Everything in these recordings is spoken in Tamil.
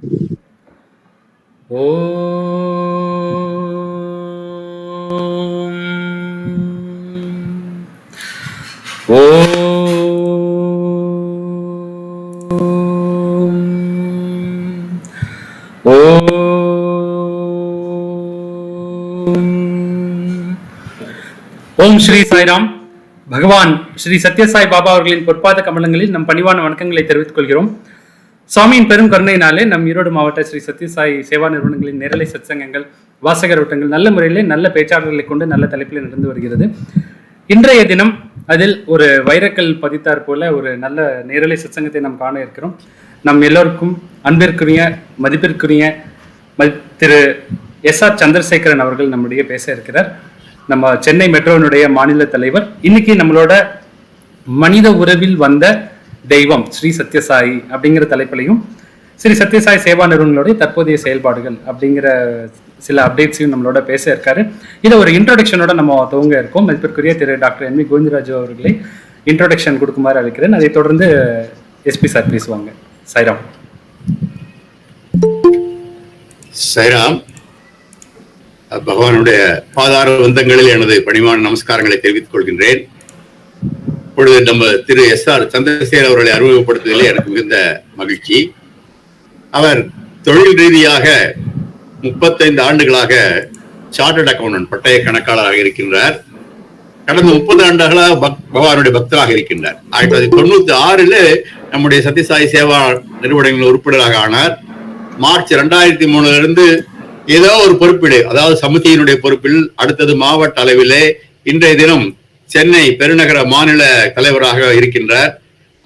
ஓம் ஸ்ரீ சாய்ராம். பகவான் ஸ்ரீ சத்யசாய் பாபா அவர்களின் பொற்பாத கமலங்களில் நம் பணிவான வணக்கங்களை தெரிவித்துக் கொள்கிறோம். சுவாமியின் பெரும் கருணையினாலே நம் ஈரோடு மாவட்ட ஸ்ரீ சத்யசாய் சேவா நிறுவனங்களின் நேரலை சத்சங்கங்கள், வாசகர் வட்டங்கள் நல்ல முறையிலே நல்ல பேச்சாளர்களை கொண்டு நல்ல தலைப்பில் நடந்து வருகிறது. இன்றைய தினம் அதில் ஒரு வைரக்கல் பதித்தார் போல ஒரு நல்ல நேரலை சத்சங்கத்தை நாம் காண இருக்கிறோம். நம் எல்லோருக்கும் அன்பிற்குரிய மதிப்பிற்குரிய திரு எஸ்.ஆர். சந்திரசேகரன் அவர்கள் நம்முடைய பேச இருக்கிறார். நம்ம சென்னை மெட்ரோனுடைய மாநில தலைவர். இன்னைக்கு நம்மளோட மனித உறவில் வந்த தெய்வம் ஸ்ரீ சத்யசாயி அப்படிங்கிற தலைப்பிலையும் ஸ்ரீ சத்யசாய் சேவா நிறுவனங்களுடைய தற்போதைய செயல்பாடுகள் அப்படிங்கிற சில அப்டேட்ஸையும் நம்மளோட பேச இருக்காரு. இதை ஒரு இன்ட்ரோடக்ஷனோட நம்ம துவங்க இருக்கோம். மதிப்பிற்குரிய திரு டாக்டர் என் வி கோவிந்தராஜு அவர்களை இன்ட்ரோடக்ஷன் கொடுக்குமாறு அழைக்கிறேன். அதை தொடர்ந்து எஸ்பி சார் பேசுவாங்க. சாய்ராம். சாய்ராம். பகவானுடைய பாதார வந்தங்களில் எனது பணிவான நமஸ்காரங்களை தெரிவித்துக் கொள்கின்றேன். இப்பொழுது நம்ம திரு எஸ்.ஆர். சந்திரசேகர் அவர்களை அறிமுகப்படுத்துவதிலே எனக்கு மிகுந்த மகிழ்ச்சி. அவர் தொழில் ரீதியாக 35 ஆண்டுகளாக சார்ட்டர்ட் அக்கவுண்டன்ட் பட்டய கணக்காளராக இருக்கின்றார். கடந்த 30 ஆண்டுகளாக பகவானுடைய பக்தராக இருக்கின்றார். 1996 நம்முடைய சத்யசாய் சேவா நிறுவனங்களின் உறுப்பினராக ஆனார். மார்ச் 2003 ஏதோ ஒரு பொறுப்பில், அதாவது சமிதியினுடைய பொறுப்பில், அடுத்தது மாவட்ட அளவிலே, இன்றைய தினம் சென்னை பெருநகர மாநில தலைவராக இருக்கின்றார்.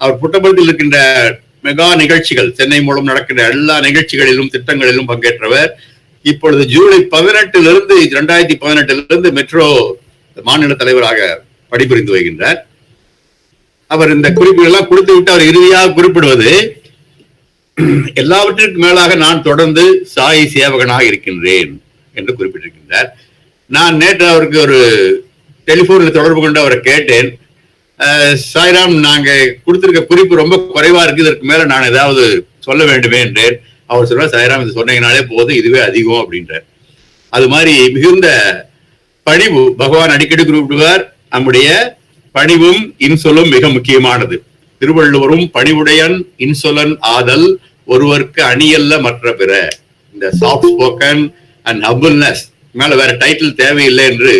அவர் புட்டபர்த்தில் இருக்கின்ற மெகா நிகழ்ச்சிகள், சென்னை மூலம் நடக்கின்ற எல்லா நிகழ்ச்சிகளிலும் திட்டங்களிலும் பங்கேற்றவர். இப்பொழுது ஜூலை 2018 மெட்ரோ மாநில தலைவராக பணிபுரிந்து வருகின்றார். அவர் இந்த குறிப்புகள் எல்லாம் கொடுத்து விட்டு அவர் இறுதியாக குறிப்பிடுவது, எல்லாவற்றிற்கு மேலாக நான் தொடர்ந்து சாய் சேவகனாக இருக்கின்றேன் என்று குறிப்பிட்டிருக்கின்றார். நான் நேற்று அவருக்கு ஒரு டெலிபோனில் தொடர்பு கொண்டு அவரை கேட்டேன், சாய்ராம், நாங்க கொடுத்திருக்க குறிப்பு ரொம்ப குறைவா இருக்கு, இதற்கு மேல நான் ஏதாவது சொல்ல வேண்டுமே என்றேன். அவர் சொல்றார், சாய்ராம், இது சொன்னீங்கனாலே போதும், இதுவே அதிகம் அப்படின்றார். அது மாதிரி மிகுந்த பணிவு பகவான் அடிக்கடி குறிப்பிடுவார். நம்முடைய பணிவும் இன்சொலும் மிக முக்கியமானது. திருவள்ளுவரும் பணிவுடையன் இன்சொலன் ஆதல் ஒருவருக்கு அணியல்ல மற்ற பிற. இந்த சாஃப்ட் ஸ்போக்கன் அண்ட் ஹம்பிள்னஸ் மேல வேற டைட்டில் தேவையில்லை என்று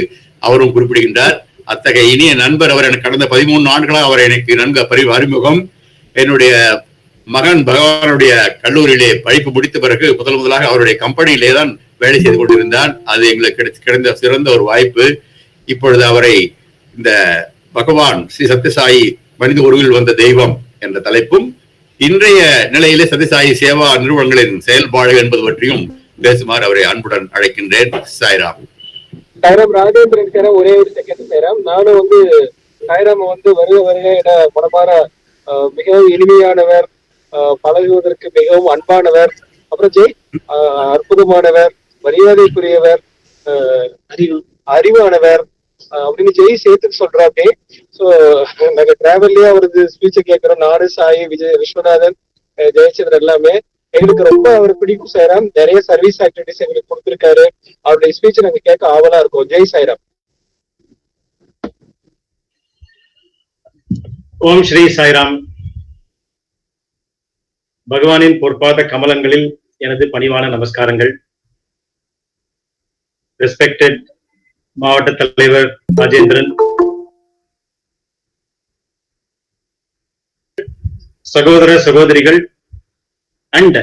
அவரும் குறிப்பிடுகின்றார். அத்தகைய இனிய நண்பர் அவர். எனக்கு கடந்த 13 ஆண்டுகளாக அவர் எனக்கு நன்கு அறிமுகம். என்னுடைய மகன் பகவானுடைய கல்லூரியிலே படிப்பு முடித்த பிறகு முதலாக அவருடைய கம்பெனியிலே தான் வேலை செய்து கொண்டிருந்தார். அது எங்களுக்கு கிடைத்த சிறந்த ஒரு வாய்ப்பு. இப்பொழுது அவரை இந்த பகவான் ஸ்ரீ சத்யசாயி மனித உருவில் வந்த தெய்வம் என்ற தலைப்பும், இன்றைய நிலையிலே சத்யசாயி சேவா நிறுவனங்களின் செயல்பாடு என்பது பற்றியும் பேசுமாறு அவரை அன்புடன் அழைக்கின்றேன். சாய்ராம். சாய்ராம். ராஜேந்திரன் சார், ஒரே ஒரு செகண்ட் சாய்ராம். நானும் சாய்ராம் வருக என மனமாற, மிகவும் இனிமையானவர், பழகுவதற்கு மிகவும் அன்பானவர், அப்புறம் அற்புதமானவர், மரியாதைக்குரியவர், அறிவானவர் அப்படின்னு ஜெய் சேர்த்து சொல்றாப்பே. சோ நாங்க டிராவல்லயே அவரது ஸ்பீச்சை கேட்கிறோம். நானு, சாய், விஸ்வநாதன், ஜெயச்சந்திரன் எல்லாமே எங்களுக்கு ரொம்ப அவர் பிடிக்கும் சாய்ராம். நிறைய சர்வீஸ் ஆக்டிவிட்டிஸ் எங்களுக்கு கொடுத்திருக்காரு. அவருடைய ஸ்பீச்சை நாங்க கேட்க ஆவலா இருக்கோம். ஜெய் சாய்ராம். ஓம் ஸ்ரீ சாய்ராம். பகவானின் பொற்பாத கமலங்களில் எனது பணிவான நமஸ்காரங்கள். ரெஸ்பெக்டட் மாவட்ட தலைவர் ராஜேந்திரன், சகோதர சகோதரிகள் அண்ட்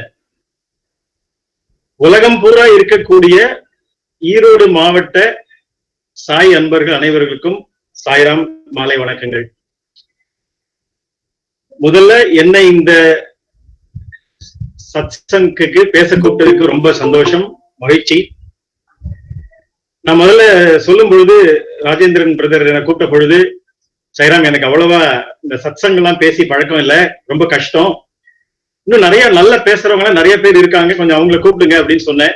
உலகம் பூரா இருக்கக்கூடிய ஈரோடு மாவட்ட சாய் அன்பர்கள் அனைவர்களுக்கும் சாய்ராம் மாலை வணக்கங்கள். முதல்ல என்னை இந்த சத்சங்குக்கு பேச கூப்பிட்டதுக்கு ரொம்ப சந்தோஷம், மகிழ்ச்சி. நான் முதல்ல சொல்லும் பொழுது, ராஜேந்திரன் பிரதர் என்னை கூப்பிட்ட பொழுது, சாய்ராம், எனக்கு அவ்வளவா இந்த சத்சங்கெல்லாம் பேசி பழக்கம் இல்லை, ரொம்ப கஷ்டம், இன்னும் நிறைய நல்ல பேசுறவங்க நிறைய பேர் இருக்காங்க, கொஞ்சம் அவங்களை கூப்பிடுங்க அப்படின்னு சொன்னேன்.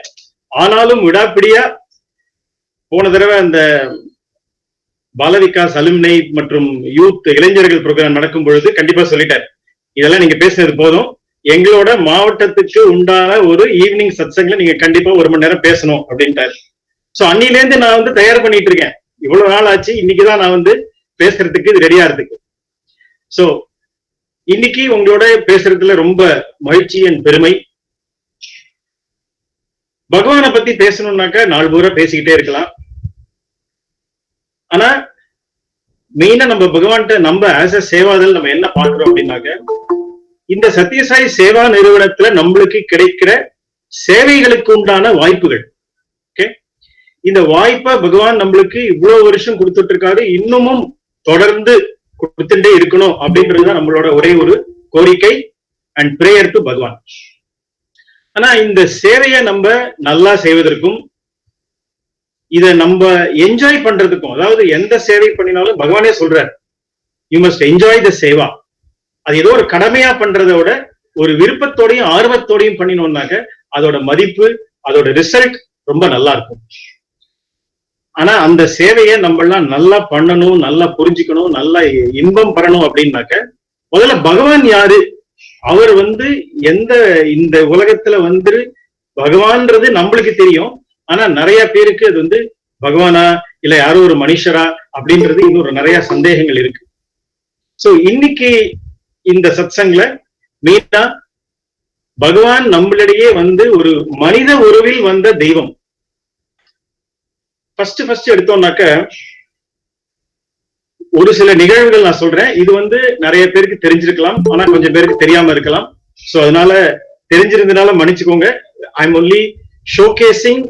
ஆனாலும் விடாப்பிடியா போன தடவை அந்த பாலவிகாஸ் அலுமினை மற்றும் யூத் இளைஞர்கள் ப்ரோக்ராம் நடக்கும் பொழுது கண்டிப்பா சொல்லிட்டார், இதெல்லாம் நீங்க பேசுனது போதும், எங்களோட மாவட்டத்துக்கு உண்டான ஒரு ஈவினிங் சத்சங்ல நீங்க கண்டிப்பா 1 மணி நேரம் பேசணும் அப்படின்ட்டாரு. சோ அன்னில இருந்து நான் வந்து தயார் பண்ணிட்டு இருக்கேன். இவ்வளவு நாள் ஆச்சு, இன்னைக்குதான் நான் வந்து பேசுறதுக்கு ரெடியா இருக்கு. சோ இன்னைக்கு உங்களோட பேசுறதுல ரொம்ப மகிழ்ச்சி என் பெருமை. பகவானை பத்தி பேசணும்னாக்கா நாள் பூரா பேசிக்கிட்டே இருக்கலாம். ஆனா மெயினா நம்ம பகவான்கிட்ட நம்ம ஆஸ் அ சேவாதல் நம்ம என்ன பாக்குறோம் அப்படின்னாக்க, இந்த சத்யசாய் சேவா நிறுவனத்துல நம்மளுக்கு கிடைக்கிற சேவைகளுக்கு உண்டான வாய்ப்புகள். ஓகே, இந்த வாய்ப்பை பகவான் நம்மளுக்கு இவ்வளவு வருஷம் கொடுத்துட்டு இருக்காரு, இன்னமும் தொடர்ந்து கொடுத்துட்டே இருக்கணும் அப்படின்றதுதான் நம்மளோட ஒரே ஒரு கோரிக்கை அண்ட் பிரேயர் டு பகவான். ஆனா இந்த சேவையை நம்ம நல்லா செய்வதற்கும் இதை நம்ம என்ஜாய் பண்றதுக்கும், அதாவது எந்த சேவை பண்ணினாலும் பகவானே சொல்றார், you must enjoy the Seva. அது ஏதோ ஒரு கடமையா பண்றதை விட ஒரு விருப்பத்தோடையும் ஆர்வத்தோடையும் பண்ணினோம்னாக்க அதோட மதிப்பு, அதோட ரிசல்ட் ரொம்ப நல்லா இருக்கும். ஆனா அந்த சேவையை நம்ம எல்லாம் நல்லா பண்ணணும், நல்லா புரிஞ்சுக்கணும், நல்லா இன்பம் பெறணும் அப்படின்னாக்க முதல்ல பகவான் யாரு, அவர் வந்து எந்த இந்த உலகத்துல வந்து பகவான்றது நம்மளுக்கு தெரியும். ஆனா நிறைய பேருக்கு அது வந்து பகவானா இல்ல யாரோ ஒரு மனுஷரா அப்படின்றது இன்னொரு நிறைய சந்தேகங்கள் இருக்கு. சோ இன்னைக்கு இந்த சத்சங்ல மெயினா பகவான் நம்மளிடையே வந்து ஒரு மனித உருவில் வந்த தெய்வம். ஃபர்ஸ்ட் எடுத்தோம்னாக்க ஒரு சில நிகழ்வுகள் நான் சொல்றேன். இது வந்து நிறைய பேருக்கு தெரிஞ்சிருக்கலாம், ஆனா கொஞ்சம் பேருக்கு தெரியாம இருக்கலாம். சோ அதனால தெரிஞ்சிருந்தனால மன்னிச்சுக்கோங்க. I am only showcasing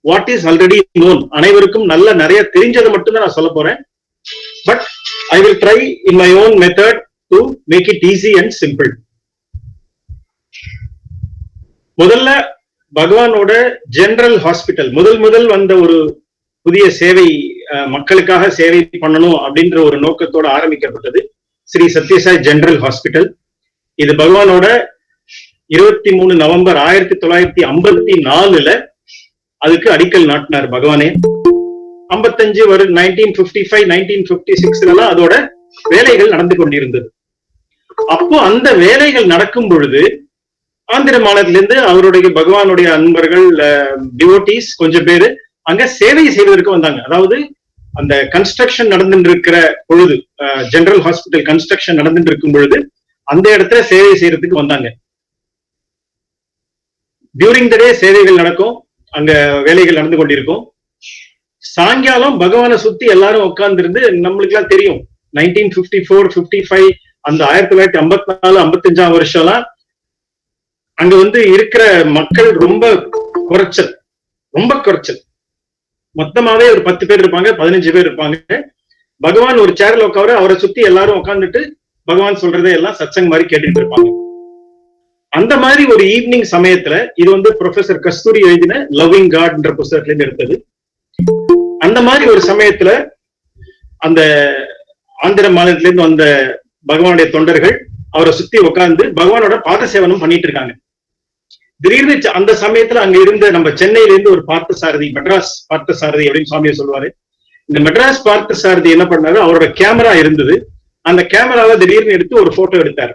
what is already known. அனைவருக்கும் நல்ல நிறைய தெரிஞ்சதை மட்டும்தான் நான் சொல்ல போறேன். But I will try in my own method to make it easy and simple. முதல்ல பகவானோட ஜெனரல் ஹாஸ்பிட்டல் முதல் வந்த ஒரு புதிய சேவை, மக்களுக்காக சேவை பண்ணணும் அப்படின்ற ஒரு நோக்கத்தோட ஆரம்பிக்கப்பட்டது ஸ்ரீ சத்யசாய் ஜெனரல் ஹாஸ்பிட்டல். இது பகவானோட 23 நவம்பர் 1954 அதுக்கு அடிக்கல் நாட்டினார் பகவானே. 55 1955 1956 அதோட வேலைகள் நடந்து கொண்டிருந்தது. அப்போ அந்த வேலைகள் நடக்கும் பொழுது ஆந்திர மாநிலத்திலிருந்து அவருடைய பகவானுடைய அன்பர்கள் டிவோட்டீஸ் கொஞ்சம் பேரு அங்க சேவை செய்வதற்கு வந்தாங்க. அதாவது அந்த கன்ஸ்ட்ரக்ஷன் நடந்துட்டு இருக்கிற பொழுது, ஜெனரல் ஹாஸ்பிட்டல் கன்ஸ்ட்ரக்ஷன் நடந்துட்டு இருக்கும் பொழுது அந்த இடத்துல சேவை செய்யறதுக்கு வந்தாங்க. டியூரிங் த டே சேவைகள் நடக்கும், அங்க வேலைகள் நடந்து கொண்டிருக்கும். சாயங்காலம் பகவானை சுத்தி எல்லாரும் உட்கார்ந்து இருந்து, நம்மளுக்கு எல்லாம் தெரியும் 1954 55 அந்த 1954 55 வருஷம்லாம் அங்க வந்து இருக்கிற மக்கள் ரொம்ப குறைச்சல். மொத்தமாவே ஒரு 10 பேர் இருப்பாங்க, 15 பேர் இருப்பாங்க. பகவான் ஒரு சேர்ல உட்கார, அவரை சுத்தி எல்லாரும் உட்கார்ந்துட்டு பகவான் சொல்றதை எல்லாம் சத்சங் மாதிரி கேட்டுட்டு இருப்பாங்க. அந்த மாதிரி ஒரு ஈவினிங் சமயத்துல, இது வந்து ப்ரொஃபசர் கஸ்தூரி எழுதின லவ்விங் காட்ன்ற புத்தகத்துல இருந்து எடுத்தது. அந்த மாதிரி ஒரு சமயத்துல அந்த ஆந்திர மாநிலத்தில இருந்து வந்த பகவானுடைய தொண்டர்கள் அவரை சுத்தி உட்கார்ந்து பகவானோட பாத சேவனம் பண்ணிட்டு இருக்காங்க. திடீர்னு அந்த சமயத்துல அங்க இருந்த நம்ம சென்னையில இருந்து ஒரு பார்த்தசாரதி, மெட்ராஸ் பார்த்தசாரதி அப்படின்னு சுவாமியை சொல்லுவாரு. இந்த மெட்ராஸ் பார்த்தசாரதி என்ன பண்ணாரு, அவரோட கேமரா இருந்தது. அந்த கேமராவை திடீர்னு எடுத்து ஒரு போட்டோ எடுத்தாரு.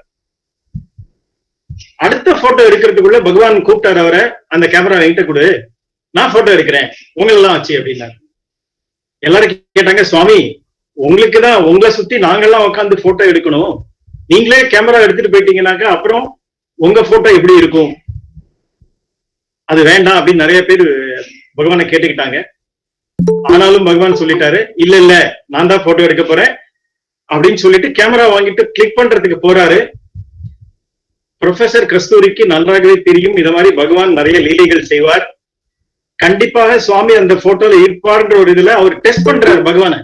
அடுத்த போட்டோ எடுக்கிறதுக்குள்ள பகவான் கூப்பிட்டாரு அவரை, அந்த கேமரா என்கிட்ட கொடு, நான் போட்டோ எடுக்கிறேன், உங்களெல்லாம் வச்சு அப்படின்னாரு. எல்லாரும் கேட்டாங்க, சுவாமி உங்களுக்குதான் உங்களை சுத்தி நாங்கெல்லாம் உட்காந்து போட்டோ எடுக்கணும், நீங்களே கேமரா எடுத்துட்டு போயிட்டீங்கன்னாக்கா அப்புறம் உங்க போட்டோ எப்படி இருக்கும், அது வேண்டாம் அப்படின்னு நிறைய பேர் பகவானை கேட்டுக்கிட்டாங்க. ஆனாலும் பகவான் சொல்லிட்டாரு, இல்ல நான் தான் போட்டோ எடுக்க போறேன் அப்படின்னு சொல்லிட்டு கேமரா வாங்கிட்டு கிளிக் பண்றதுக்கு போறாரு. ப்ரொஃபசர் கஸ்தூரிக்கு நன்றாகவே தெரியும் இத மாதிரி பகவான் நிறைய லீலைகள் செய்வார். கண்டிப்பாக சுவாமி அந்த போட்டோல இருப்பார்ன்ற ஒரு இதுல அவர் டெஸ்ட் பண்றாரு பகவான.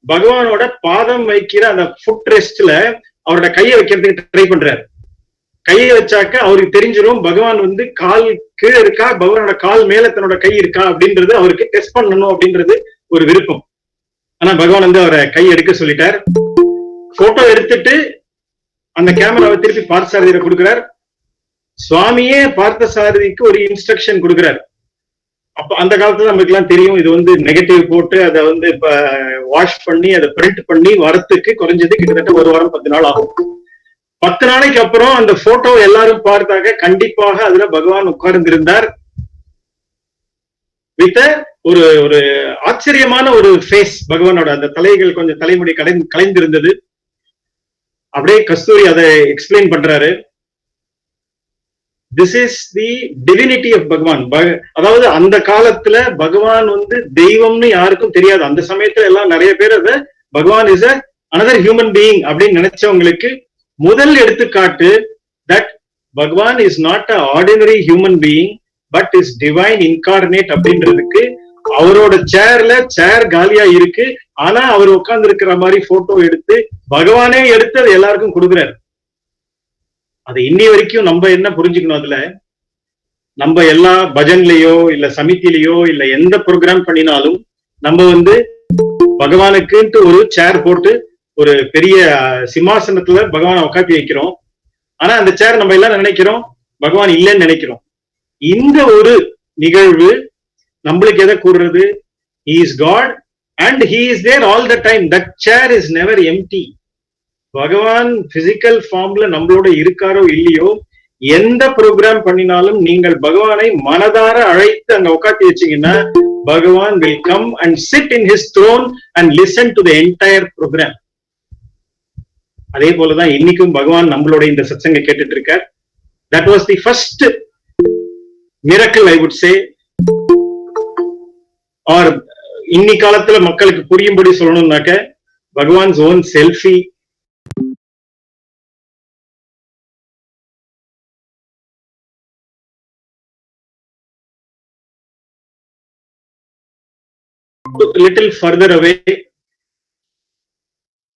பகவானோட பாதம் வைக்கிற அந்த ஃபுட் ரெஸ்ட்ல அவரோட கையை வைக்கிறதுக்கு ட்ரை பண்றாரு. கையை வச்சாக்க அவருக்கு தெரிஞ்சிடும் பகவான் வந்து கால் கீழே இருக்கா, பகவானோட கால் மேல தன்னோட கை இருக்கா அப்படின்றது அவருக்கு டெஸ்ட் பண்ணணும் அப்படின்றது ஒரு விருப்பம். ஆனா பகவான் வந்து அவரை கை எடுக்க சொல்லிட்டார். போட்டோ எடுத்துட்டு அந்த கேமராவை திருப்பி பார்த்தசாரதியில கொடுக்கிறார். சுவாமியே பார்த்தசாரதிக்கு ஒரு இன்ஸ்ட்ரக்ஷன் கொடுக்கிறார். அப்ப அந்த காலத்துல நமக்கு எல்லாம் தெரியும், இது வந்து நெகட்டிவ் போட்டு அதை வந்து இப்ப வாஷ் பண்ணி அதை பிரிண்ட் பண்ணி வரத்துக்கு குறைஞ்சது கிட்டத்தட்ட 1 வாரம் 10 நாள் ஆகும். 10 நாளைக்கு அப்புறம் அந்த போட்டோ எல்லாரும் பார்த்தாங்க. கண்டிப்பாக அதுல பகவான் உட்கார்ந்திருந்தார். வித் ஒரு ஒரு ஆச்சரியமான ஒரு ஃபேஸ். பகவானோட அந்த தலைகள் கொஞ்சம் தலைமுடி கலைந்திருந்தது. அப்படியே கஸ்தூரி அதை எக்ஸ்பிளைன் பண்றாரு. This is the divinity of Bhagavan. அதாவது அந்த காலத்துல பகவான் தெய்வம்னு யாருக்கும் தெரியாது. அந்த சமயத்துல எல்லாம் நிறைய பேர் அத பகவான் இஸ் another human being அப்படின்னு நினைச்சவங்களுக்கு முதல் எடுத்துக்காட்டு that பகவான் is not a ordinary human being but is divine incarnate அப்படின்றதுக்கு அவரோட சேர் காலியா இருக்கு. ஆனா அவர் உட்கார்ந்து இருக்கிற மாதிரி போட்டோ எடுத்து பகவானே எடுத்து அது எல்லாருக்கும் கொடுக்குறாரு. அது இன்னி வரைக்கும் நம்ம என்ன புரிஞ்சுக்கணும், அதுல நம்ம எல்லா பஜன்லயோ இல்ல சமிதிலயோ இல்ல எந்த ப்ரோக்ராம் பண்ணினாலும் நம்ம பகவானுக்குன்ட்டு ஒரு சேர் போட்டு ஒரு பெரிய சிம்மாசனத்துல பகவானை உட்காத்தி வைக்கிறோம். ஆனா அந்த சேர் நம்ம எல்லாம் நினைக்கிறோம் பகவான் இல்லைன்னு நினைக்கிறோம். இந்த ஒரு நிகழ்வு நம்மளுக்கு எதை கூறுறது? He is God and he is there all the time. That chair is never empty. பகவான் பிசிக்கல் ஃபார்ம்ல நம்மளோட இருக்காரோ இல்லையோ, எந்த ப்ரோக்ராம் பண்ணினாலும் நீங்கள் பகவானை மனதார அழைத்து அங்க உட்காத்தி வச்சீங்கன்னா பகவான் will come and sit in his throne and listen to the entire program. அதே போலதான் இன்னைக்கும் பகவான் நம்மளோட இந்த சத்சங்க கேட்டுட்டு இருக்கார். That was the first miracle I would say. or இன்னி காலத்துல மக்களுக்கு புரியும்படி சொல்லணும்னாக்க Bhagavan's own selfie little further away.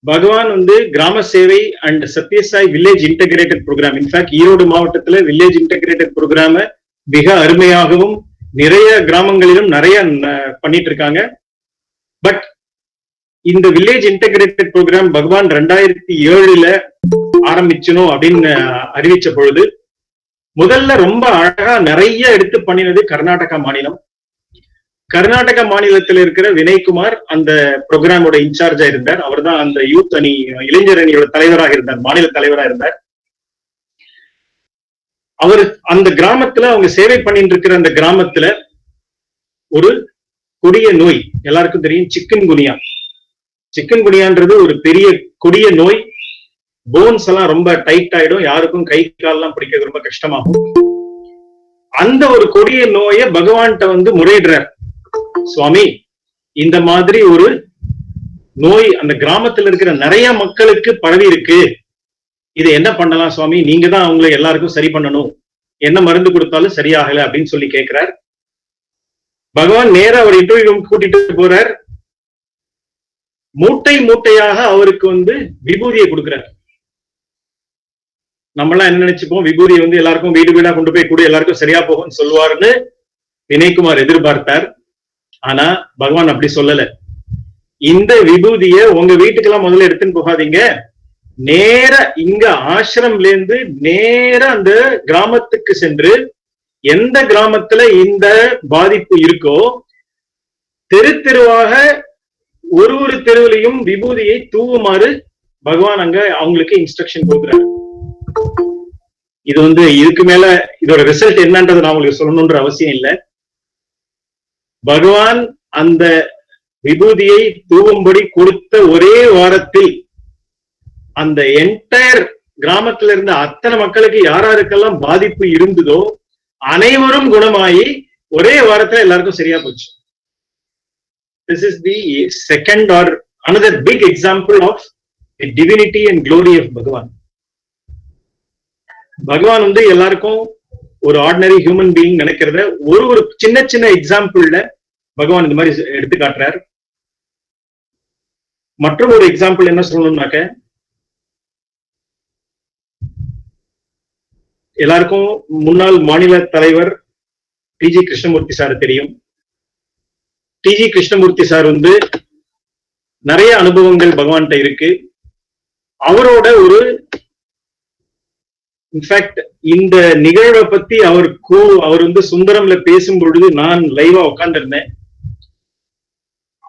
Bhagavan கிராம சேவை and Sathya Sai village integrated programme. In fact Erode மாவட்டத்துல வில்லேஜ் இன்டகிரேட்டட் ப்ரோக்ராம மிக அருமையாகவும் நிறைய கிராமங்களிலும் நிறைய பண்ணிட்டு இருக்காங்க. பட் இந்த வில்லேஜ் இன்டகிரேட்டட் ப்ரோக்ராம் பகவான் 2007 ஆரம்பிச்சணும் அப்படின்னு அறிவிச்ச பொழுது முதல்ல ரொம்ப அழகா நிறைய எடுத்து பண்ணினது கர்நாடகா மாநிலம். கர்நாடக மாநிலத்தில் இருக்கிற வினய்குமார் அந்த ப்ரோக்ராமோட இன்சார்ஜா இருந்தார். அவர் தான் அந்த யூத் அணி இளைஞர் அணியோட தலைவராக இருந்தார், மாநில தலைவராக இருந்தார். அவர் அந்த கிராமத்துல அவங்க சேவை பண்ணிட்டு இருக்கிற அந்த கிராமத்துல ஒரு கொடிய நோய் எல்லாருக்கும் தெரியும், சிக்கன் குனியா. சிக்கன் குனியான்றது ஒரு பெரிய கொடிய நோய். போன்ஸ் எல்லாம் ரொம்ப டைட் ஆயிடும், யாருக்கும் கை கால் எல்லாம் பிடிக்கிறது ரொம்ப கஷ்டமாகும். அந்த ஒரு கொடிய நோயை பகவான்கிட்ட முறையிடுறார். சுவாமி, இந்த மாதிரி ஒரு நோய் அந்த கிராமத்துல இருக்கிற நிறைய மக்களுக்கு பரவி இருக்கு, இது என்ன பண்ணலாம் சுவாமி? நீங்க தான் அவங்களை எல்லாருக்கும் சரி பண்ணணும், என்ன மருந்து கொடுத்தாலும் சரியாகல அப்படின்னு சொல்லி கேட்கிறார். பகவான் நேரா அவர் இன்டர்வியூ கூட்டிட்டு போறார். மூட்டை மூட்டையாக அவருக்கு விபூதியை கொடுக்கிறார். நம்மளாம் என்ன நினைச்சுப்போம், விபூதியை எல்லாருக்கும் வீடு வீடா கொண்டு போய் கூட எல்லாருக்கும் சரியா போகும்னு சொல்லுவாருன்னு வினய்குமார் எதிர்பார்த்தார். ஆனா பகவான் அப்படி சொல்லல. இந்த விபூதிய உங்க வீட்டுக்கெல்லாம் முதல்ல எடுத்துன்னு போகாதீங்க, நேர இங்க ஆசிரம்ல இருந்து நேர அந்த கிராமத்துக்கு சென்று எந்த கிராமத்துல இந்த பாதிப்பு இருக்கோ தெரு தெருவாக ஒரு தெருவிலையும் விபூதியை தூவுமாறு பகவான் அங்க அவங்களுக்கு இன்ஸ்ட்ரக்ஷன் கொடுக்குறாரு. இது இதுக்கு மேல இதோட ரிசல்ட் என்னன்றது நான் உங்களுக்கு சொல்லணும்ன்ற அவசியம் இல்லை. பகவான் அந்த விபூதியை தூவும்படி கொடுத்த ஒரே வாரத்தில் அந்த என்டையர் கிராமத்துல இருந்த அத்தனை மக்களுக்கு யாராருக்கெல்லாம் பாதிப்பு இருந்ததோ அனைவரும் குணமாயி ஒரே வாரத்துல எல்லாருக்கும் சரியா போச்சு. This is the second or another big example of the divinity and glory of Bhagavan. பகவான் எல்லாருக்கும் ஒரு ஆர்டினரி ஹியூமன் பீயிங் நினைக்கிறத ஒரு சின்ன சின்ன எக்ஸாம்பிள்ல பகவான் இந்த மாதிரி எடுத்து காட்டுறார். மற்றும் ஒரு எக்ஸாம்பிள் என்ன சொல்லணும்னாக்க, எல்லாருக்கும் முன்னாள் மாநில தலைவர் டிஜி கிருஷ்ணமூர்த்தி சார் தெரியும். டிஜி கிருஷ்ணமூர்த்தி சார் நிறைய அனுபவங்கள் பகவான்கிட்ட இருக்கு. அவரோட ஒரு இன்ஃபேக்ட் இந்த நிகழ்வை பத்தி அவர் சுந்தரம்ல பேசும் பொழுது நான் லைவா உட்கார்ந்து இருந்தேன்.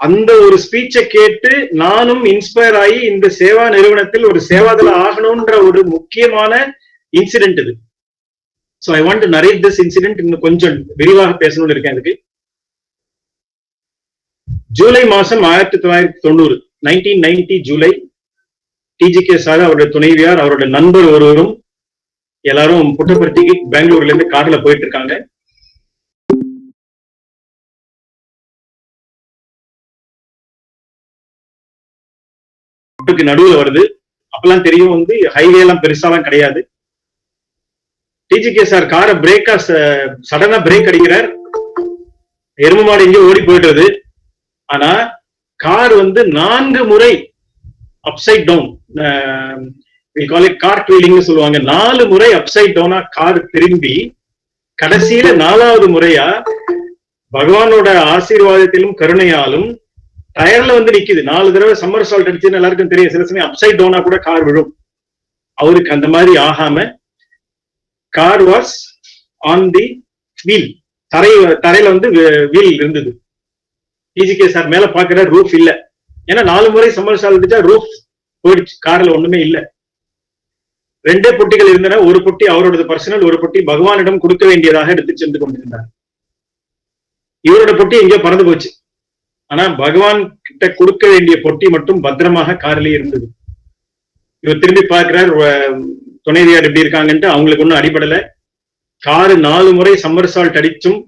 அந்த ஒரு ஸ்பீச்சை கேட்டு நானும் இன்ஸ்பயர் ஆகி இந்த சேவா நிறுவனத்தில் ஒரு சேவாதல ஆகணும்ன்ற ஒரு முக்கியமான இன்சிடென்ட் இது. So I want to narrate this incident, இன்னும் கொஞ்சம் விரிவாக பேசணும்னு இருக்கேன். அதுக்கு ஜூலை மாசம் 1990 1990 ஜூலை, டிஜிகே சார், அவருடைய துணைவியார், அவருடைய நண்பர் ஒருவரும் எல்லாரும் புட்டபர்த்திக்கு பெங்களூர்ல இருந்து கார்ல போயிட்டு இருக்காங்க. நடுவுல வருது. அப்பெல்லாம் தெரியும் வந்து ஹைவே எல்லாம் பெருசாலாம் கிடையாது. டிஜிகே சார் காரை பிரேக்கா சடனா பிரேக் அடிக்கிறார். எரும மாடு எங்கேயோ ஓடி போயிடுறது. ஆனா கார் வந்து 4 முறை அப்சைட் டவுன், கார் ட்வீலிங்னு சொல்லுவாங்க, 4 முறை அப்சைட் டவுனா கார் திரும்பி கடைசியில 4வது முறையா பகவானோட ஆசீர்வாதத்திலும் கருணையாலும் டயர்ல வந்து நிக்குது. 4 தடவை சம்மர் சால்ட் அடிச்சுன்னு எல்லாருக்கும் தெரியும். சில சமயம் அப்சைட் டவுனா கூட கார் விழும். அவருக்கு அந்த மாதிரி ஆகாம car was on the wheel, தரையில வந்து வீல் இருந்தது. டிஜிகே சார் மேல பாக்குற ரூஃப் இல்ல. ஏன்னா 4 முறை சம்மர் சால்ட் அடிச்சா ரூஃப் போயிடுச்சு, கார்ல ஒண்ணுமே இல்ல. 2 பொட்டிகள் இருந்தன. ஒரு பொட்டி அவரோட பர்சனல், ஒரு பொட்டி பகவானிடம் கொடுக்க வேண்டியதாக எடுத்து சென்று கொண்டிருந்தார். இவரோட பொட்டி எங்கேயோ பறந்து போச்சு. ஆனா பகவான் கிட்ட கொடுக்க வேண்டிய பொட்டி மட்டும் பத்திரமாக காரிலேயே இருந்தது. இவர் திரும்பி பார்க்கிறார், துணைவியார் எப்படி இருக்காங்கன்ட்டு. அவங்களுக்கு ஒன்றும் அடிபடல. காரு 4 முறை சம்மர் சால்ட் அடிச்சும்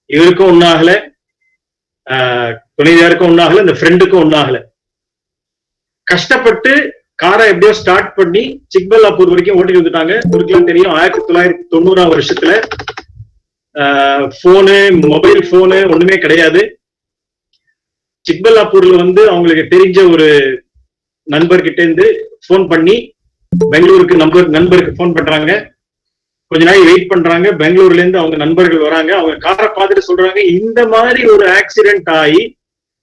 இவருக்கும் ஒன்னாகல, துணைவியாருக்கும் ஒன்னாகல, இந்த ஃப்ரெண்டுக்கும் ஒன்னாகல. கஷ்டப்பட்டு காரை எப்படியோ ஸ்டார்ட் பண்ணி சிக்பல்லாப்பூர் வரைக்கும் ஓட்டிட்டு வந்துட்டாங்க. உங்களுக்குலாம் தெரியும் 1990ஆம் வருஷத்துல போனு, மொபைல் போனு ஒண்ணுமே கிடையாது. சிக்பல்லாப்பூர்ல வந்து அவங்களுக்கு தெரிஞ்ச ஒரு நண்பர்கிட்ட இருந்து போன் பண்ணி பெங்களூருக்கு நண்பருக்கு போன் பண்றாங்க. கொஞ்ச நாள் வெயிட் பண்றாங்க. பெங்களூர்ல இருந்து அவங்க நண்பர்கள் வராங்க. அவங்க காரை பார்த்துட்டு சொல்றாங்க, இந்த மாதிரி ஒரு ஆக்சிடென்ட் ஆகி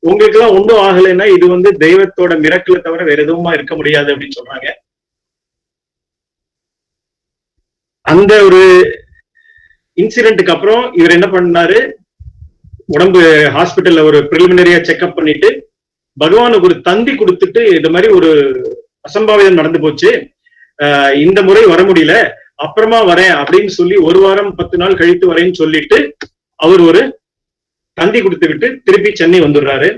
உங்களுக்கு எல்லாம் ஒன்றும் ஆகலைன்னா இது வந்து தெய்வத்தோட மிரக்கலை தவிர வேற எதுவுமா இருக்க முடியாது அப்படின்னு சொல்றாங்க. அந்த ஒரு இன்சிடென்ட்டுக்கு அப்புறம் இவர் என்ன பண்ணாரு, உடம்பு ஹாஸ்பிட்டல்ல ஒரு பிரிலிமினரியா செக்அப் பண்ணிட்டு பகவானுக்கு ஒரு தந்தி கொடுத்துட்டு, இந்த மாதிரி ஒரு அசம்பாவிதம் நடந்து போச்சு, இந்த முறை வர முடியல, அப்புறமா வரேன் அப்படின்னு சொல்லி 1 வாரம் 10 நாள் கழித்து வரேன்னு சொல்லிட்டு அவர் ஒரு தந்தி கொடுத்து விட்டு திருப்பி சென்னை வந்துடுறாரு.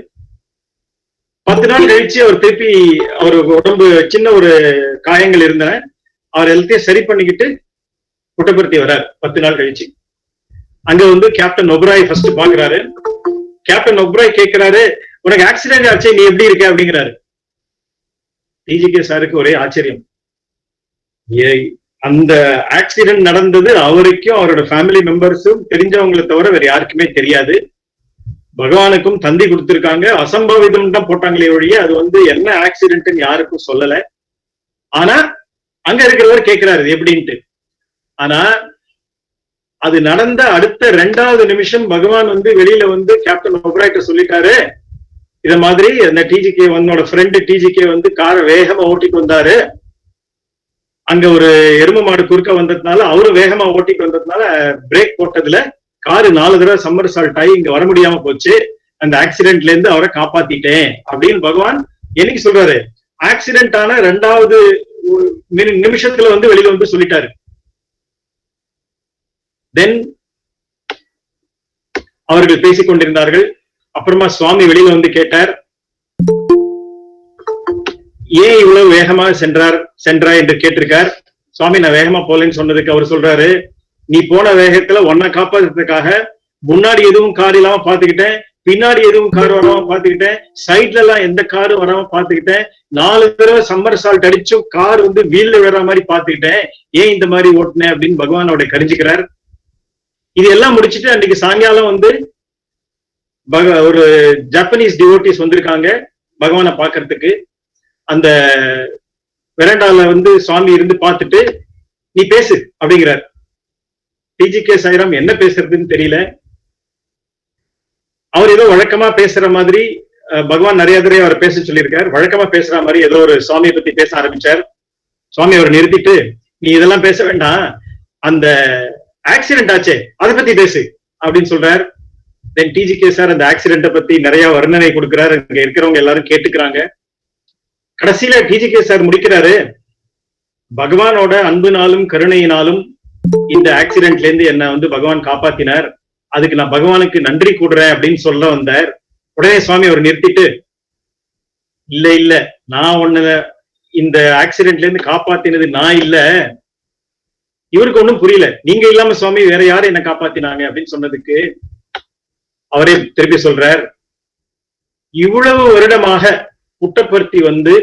10 நாள் கழிச்சு அவர் திருப்பி, அவர் உடம்பு சின்ன ஒரு காயங்கள் இருந்தன, அவர் எல்லாத்தையும் சரி பண்ணிக்கிட்டு புட்டபர்த்தி வர்றாரு 10 நாள் கழிச்சு. அங்க வந்து கேப்டன் ஒப்ராய் ஃபர்ஸ்ட் பாக்குறாரு. கேப்டன் ஒப்ராய் கேட்கிறாரு, உனக்கு ஆக்சிடென்ட் ஆச்சே, நீ எப்படி இருக்க அப்படிங்கிறாரு. டிஜிகே சாருக்கு ஒரே ஆச்சரியம். அந்த ஆக்சிடென்ட் நடந்தது அவருக்கும் அவரோட ஃபேமிலி மெம்பர்ஸும் தெரிஞ்சவங்களை தவிர வேற யாருக்குமே தெரியாது. பகவானுக்கும் தந்தி கொடுத்திருக்காங்க, அசம்பாவிதம் தான் போட்டாங்களே ஒழிய அது வந்து என்ன ஆக்சிடென்ட்னு யாருக்கும் சொல்லல. ஆனா அங்க இருக்கிறவர் கேட்கிறாரு எப்படின்ட்டு. ஆனா அது நடந்த அடுத்த 2வது நிமிஷம் பகவான் வந்து வெளியில வந்து கேப்டன் ஒப்ராய்ட்ட சொல்லிட்டாரு, இத மாதிரி அந்த டிஜிகே வந்தோட ஃப்ரெண்டு டிஜிகே வந்து காரை வேகமா ஓட்டிட்டு வந்தாரு, அங்க ஒரு எரும மாடு குறுக்க வந்ததுனால அவரும் வேகமா ஓட்டிட்டு வந்ததுனால பிரேக் போட்டதுல காரு 4 தடவை சம்மர் சால்ட் ஆகி இங்க வர முடியாம போச்சு, அந்த ஆக்சிடென்ட்ல இருந்து அவரை காப்பாத்திட்டேன் அப்படின்னு பகவான் என்னைக்கு சொல்றாரு, ஆக்சிடென்ட் ஆன 2வது நிமிஷத்துல வந்து வெளியில வந்து சொல்லிட்டாரு. தென் அவர்கள் பேசிக் கொண்டிருந்தார்கள். அப்புறமா சுவாமி வெளியில வந்து கேட்டார், ஏன் இவ்வளவு வேகமா சென்றா என்று கேட்டிருக்கார். சுவாமி நான் வேகமா போலன்னு சொன்னதுக்கு அவர் சொல்றாரு, நீ போன வேகத்துல உன்னை காப்பாத்துறதுக்காக முன்னாடி எதுவும் கார் இல்லாம பாத்துக்கிட்டேன், பின்னாடி எதுவும் கார் வராம பாத்துக்கிட்டேன், சைட்ல எல்லாம் எந்த காரும் வராம பாத்துக்கிட்டேன், 4 தடவை சம்மர் சால்ட் அடிச்சும் கார் வந்து வீல்ல விடுற மாதிரி பாத்துக்கிட்டேன், ஏன் இந்த மாதிரி ஓட்டுனேன் அப்படின்னு பகவானோட கரிஞ்சுக்கிறார். இது எல்லாம் முடிச்சுட்டு அன்னைக்கு சாயங்காலம் வந்து ஒரு ஜப்பனீஸ் டிவோட்டிஸ் வந்திருக்காங்க பகவானை பாக்குறதுக்கு. அந்த வெரண்டால வந்து சுவாமி இருந்து பார்த்துட்டு, நீ பேசு அப்படிங்கிறார். டிஜிகே சாய்ராம் என்ன பேசுறதுன்னு தெரியல. அவர் ஏதோ வழக்கமா பேசுற மாதிரி, பகவான் நிறைய தடவை அவர் பேச சொல்லியிருக்கார், வழக்கமா பேசுற மாதிரி ஏதோ ஒரு சுவாமியை பத்தி பேச ஆரம்பிச்சார். சுவாமி அவர் நிறுத்திட்டு, நீ இதெல்லாம் பேச வேண்டாம், அந்த ஆக்சிடென்ட் ஆச்சே அதை பத்தி பேசு அப்படின்னு சொல்றார். தென் டிஜிகே சார் அந்த ஆக்சிடென்ட்டை பத்தி நிறைய வர்ணனை கொடுக்கிறாரு, அங்க இருக்கிறவங்க எல்லாரும் கேட்டுக்கிறாங்க. கடைசியில டிஜிகே சார் முடிக்கிறாரு, பகவானோட அன்புனாலும் கருணையினாலும் இந்த ஆக்சிடென்ட்ல இருந்து என்ன வந்து பகவான் காப்பாத்தினார், அதுக்கு நான் பகவானுக்கு நன்றி கூடுறேன் அப்படின்னு சொல்ல வந்தார். உடனே சுவாமி அவர் நிறுத்திட்டு, இல்ல இல்ல, நான் ஒண்ணு இந்த ஆக்சிடென்ட்ல இருந்து காப்பாத்தினது நான் இல்ல. இவருக்கு ஒண்ணும் புரியல, நீங்க இல்லாம சுவாமி வேற யாரு என்ன காப்பாத்தினாங்க அப்படின்னு சொன்னதுக்கு அவரே திருப்பி சொல்றார், இவ்வளவு வருடமாக புட்டபர்த்தி வந்து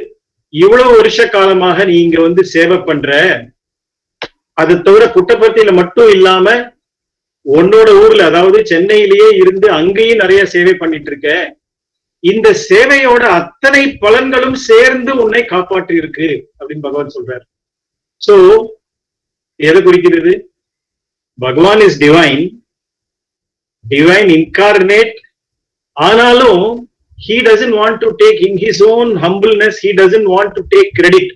இவ்வளவு வருஷ காலமாக நீங்க வந்து சேவை பண்ற, அது தவிர புட்டபர்த்தியில மட்டும் இல்லாம உன்னோட ஊர்ல அதாவது சென்னையிலேயே இருந்து அங்கேயும் நிறைய சேவை பண்ணிட்டு இருக்க, இந்த சேவையோட அத்தனை பலன்களும் சேர்ந்து உன்னை காப்பாற்றி இருக்கு அப்படின்னு பகவான் சொல்றார். சோ எதை குறிக்கிறது? பகவான் இஸ் டிவைன், டிவைன் இன்கார்னேட். ஆனாலும் he doesn't want to take, in his own humbleness, he doesn't want to take credit.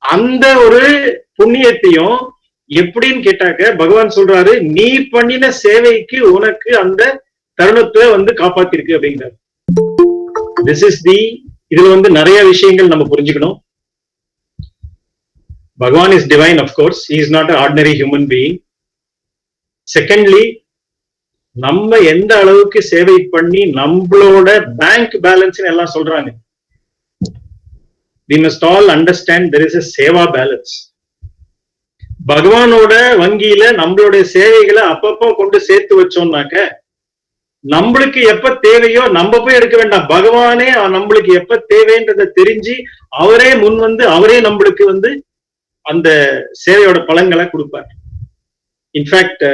அந்த ஒரு புண்ணியத்தையும் எப்படின்னு கேட்டாக்க பகவான் சொல்றாரு, நீ பண்ணின சேவைக்கு உனக்கு அந்த தருணத்தை வந்து காப்பாத்திருக்கு அப்படிங்கிறார். திஸ் இஸ் தி, இதுல வந்து நிறைய விஷயங்கள் நம்ம புரிஞ்சுக்கணும். பகவான் is divine, of course, he is not an ordinary human being. Secondly, நம்ம எந்த அளவுக்கு சேவை பண்ணி நம்மளோட பேங்க் பேலன்ஸ் எல்லாம் சொல்றாங்க. We must all understand there is a Seva balance. பகவானோட வங்கியில நம்மளுடைய சேவைகளை அப்பப்போ கொண்டு சேர்த்து வச்சோம்னாக்க நம்மளுக்கு எப்ப தேவையோ நம்ம போய் எடுக்க வேண்டாம், பகவானே நம்மளுக்கு எப்ப தேவைன்றதை தெரிஞ்சு அவரே முன் வந்து அவரே நம்மளுக்கு வந்து அந்த சேவையோட பலன்களை கொடுப்பார். இன்ஃபேக்ட்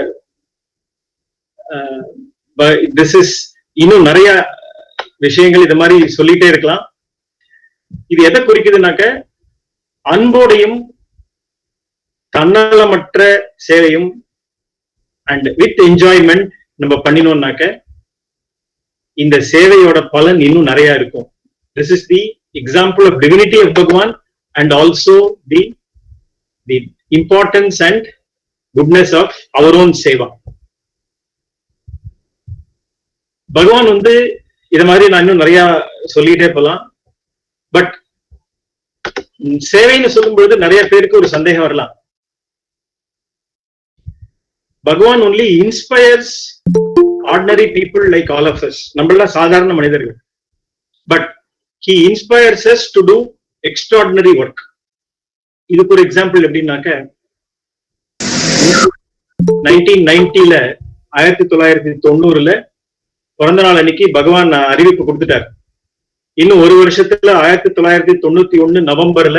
திஸ் இஸ், இன்னும் நிறைய விஷயங்கள் இது மாதிரி சொல்லிட்டே இருக்கலாம். இது எதை குறிக்குதுனாக்க அன்போடையும் தன்னலமற்ற சேவையும் அண்ட் வித் என்ஜாய்மெண்ட் நம்ம பண்ணினோம்னாக்க இந்த சேவையோட பலன் இன்னும் நிறைய இருக்கும். This is the example of divinity of Bhagavan and also the importance and goodness of our own seva. Bhagavan வந்து இத மாதிரி நான் இன்னும் நிறைய சொல்லிட்டே போலாம். பட் சேவைன்னு சொல்லும் பொழுது நிறைய பேருக்கு ஒரு சந்தேகம் வரலாம். பகவான் only inspires ordinary people like all of us. நம்மள சாதாரண மனிதர்கள். But he inspires us to do extraordinary work. இதுக்கு ஒரு எக்ஸாம்பிள் எப்படின்னாக்க 1990ல 1990ல பிறந்த நாள் அன்னைக்கு பகவான் அறிவிப்பு கொடுத்துட்டார். இன்னும் ஒரு வருஷத்துல 1991 நவம்பர்ல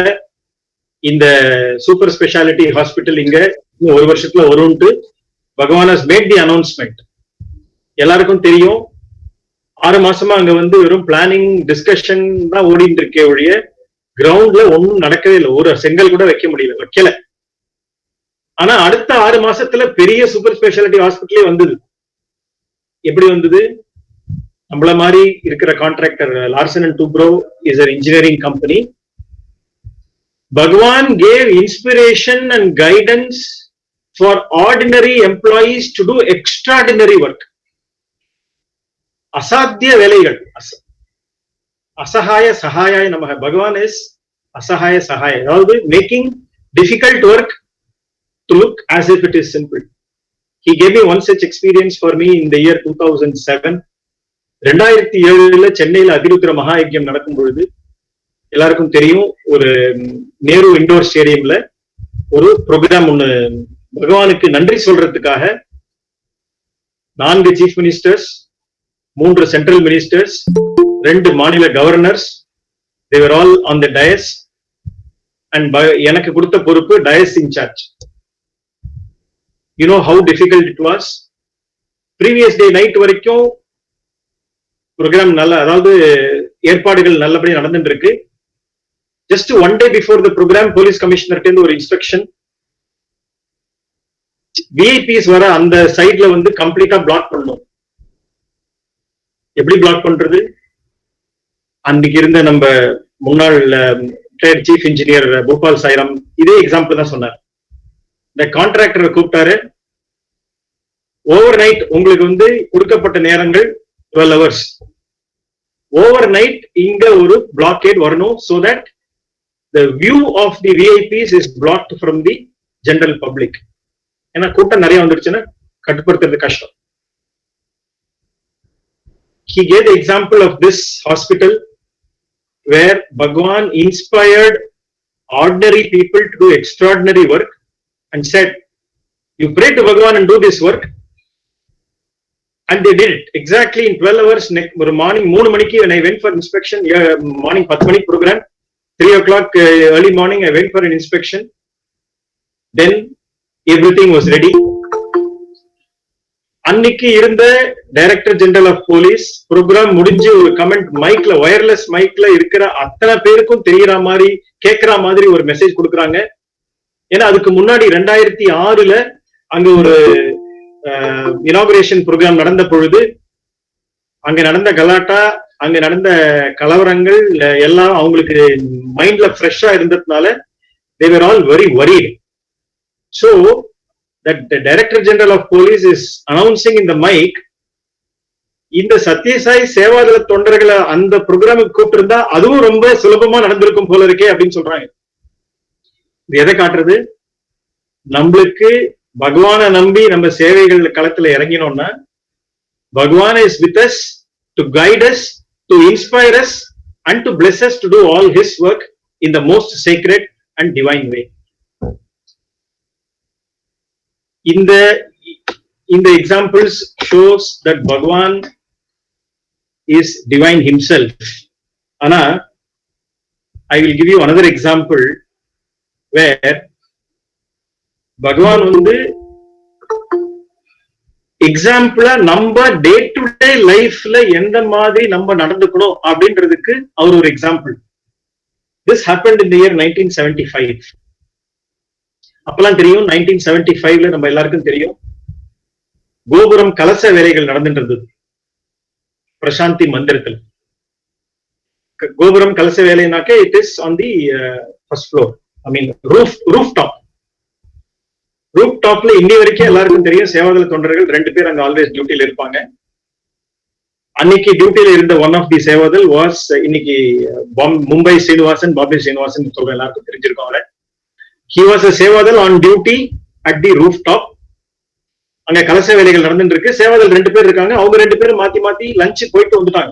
இந்த சூப்பர் ஸ்பெஷாலிட்டி ஹாஸ்பிட்டல் இங்க இன்னும் ஒரு வருஷத்துல வரும்ட்டு பகவான் ஹஸ் மேட் தி அனௌன்ஸ்மெண்ட். எல்லாருக்கும் தெரியும், 6 மாசமா அங்க வந்து வெறும் பிளானிங் டிஸ்கஷன் தான் ஓடிட்டு இருக்கே ஒழிய கிரவுண்ட்ல ஒன்னும் நடக்கவே இல்லை, ஒரு செங்கல் கூட வைக்கல. ஆனா அடுத்த 6 மாசத்துல பெரிய சூப்பர் ஸ்பெஷாலிட்டி ஹாஸ்பிட்டலே வந்தது. எப்படி வந்தது? நம்மள மாதிரி இருக்கிற contractor Larson and Toubro is an engineering company. Bhagwan gave inspiration and guidance for ordinary employees to do extraordinary work. அசாத்திய வேலைகள். அசகாய சகாயாய நமக. பகவான் இஸ் அசகாய சகாய, அதாவது making difficult work to look as if it is simple. He gave me one such experience for me in the year 2007. 2007 சென்னையில அதிருத்ர மகாயஜ்யம் நடக்கும் பொழுது எல்லாருக்கும் தெரியும், ஒரு நேரு இண்டோர் ஸ்டேடியம்ல ஒரு ப்ரோக்ராம் ஒண்ணு பகவானுக்கு நன்றி சொல்றதுக்காக 4 சீஃப் மினிஸ்டர்ஸ், 3 சென்ட்ரல் மினிஸ்டர்ஸ், 2 மாநில governors, they were all on the dais and எனக்கு கொடுத்த பொறுப்பு dais in charge. You know how difficult it was. Previous day night வரைக்கும் ப்ரோக்ராம் நல்ல, அதாவது ஏற்பாடுகள் நல்லபடியா நடந்துட்டு இருக்கு. Just 1 day before the program police கமிஷனர்ட்ட இருந்து ஒரு இன்ஸ்ட்ரக்ஷன், விஐபிஸ் வர அந்த சைட்ல வந்து கம்ப்ளீட்டா பிளாக் பண்ணணும். எப்படி பிளாக் பண்றது? அன்னைக்கு இருந்த நம்ம முன்னாள் trade chief engineer Bhupal Sairam இதே எக்ஸாம்பிள் தான் சொன்னார். இந்த கான்ட்ராக்டரை கூப்பிட்டாரு, ஓவர் நைட் உங்களுக்கு வந்து கொடுக்கப்பட்ட நேரங்கள் 12 hours. ஓவர் நைட் இங்க ஒரு பிளாக்கேட் வரணும், so that the view of the VIPs is blocked from the general public. ஏன்னா கூட்டம் நிறைய வந்துருச்சுன்னா கட்டுப்படுத்துறது கஷ்டம். He gave the example of this hospital where Bhagwan inspired ordinary people to do extraordinary work and said, you pray to Bhagwan and do this work. And they did it exactly in 12 hours. Morning 3 மணிக்கு when I went for inspection, morning 10 மணிக்கு program, 3 o'clock early morning I went for an inspection. Then everything was ready. அன்னைக்கு இருந்த director general of police program முடிஞ்சு ஒரு கமெண்ட் மைக்ல, வயர்லெஸ் மைக்ல இருக்கிற அத்தனை பேருக்கும் தெரியற மாதிரி கேட்கிற மாதிரி ஒரு மெசேஜ் கொடுக்குறாங்க. ஏன்னா அதுக்கு முன்னாடி 2006 அங்க ஒரு இனாகுரேஷன் ப்ரோக்ராம் நடந்த பொழுது அங்க நடந்த கலாட்டா, அங்க நடந்த கலவரங்கள் எல்லாம் அவங்களுக்கு மைண்ட்ல ஃப்ரெஷ்ஷா இருந்ததுனால they were all very worried. So that the Director General of Police is announcing in the mic, இந்த சத்யசாய் சேவாதள தொண்டர்களை அந்த ப்ரோக்ராமுக்கு கூப்பிட்டு இருந்தா அதுவும் ரொம்ப சுலபமா நடந்திருக்கும் போல இருக்கே அப்படின்னு சொல்றாங்க. இது எதை காட்டுறது? நம்மளுக்கு பகவானை நம்பி நம்ம சேவைகள் களத்துல இறங்கினோம்னா பகவான் is with us to guide us, to inspire us and to bless us to do all his work in the most sacred and divine way. இந்த examples shows that Bhagwan is divine himself. Ana I will give you another example where Bhagwan வந்து எக்ஸாம்பிளா நம்ம டே டு டே லைஃப்ல எந்த மாதிரி நம்ம நடந்துக்கணும் அப்படின்றதுக்கு அவர் ஒரு example. This happened in the year 1975. அப்பெல்லாம் தெரியும் 1975 நம்ம எல்லாருக்கும் தெரியும் கோபுரம் கலச வேலைகள் நடந்துட்டு இருந்தது பிரசாந்தி மந்திரத்தில். கோபுரம் கலச வேலைனாக்க it is on the first floor, I mean roof டாப்ல இன்னி வரைக்கும் எல்லாருக்கும் தெரியும் சேவாதள தொண்டர்கள் 2 பேர் அங்க ஆல்வேஸ் டியூட்டில இருப்பாங்க. அன்னைக்கு டியூட்டில இருந்த ஒன் ஆஃப் தி சேவாதல் வாஸ் இன்னைக்கு மும்பை சீனிவாசன், பாம்பே சீனிவாசன் சொல்ற எல்லாருக்கும் தெரிஞ்சிருக்கும் அவரை. He was a சேவாதல் on duty at the rooftop. அங்க கலச வேலைகள் நடந்துட்டு இருக்கு. சேவாதல் 2 பேர் இருக்காங்க. அவங்க 2 பேரும் மாத்தி மாத்தி லஞ்ச் போயிட்டு வந்துட்டாங்க.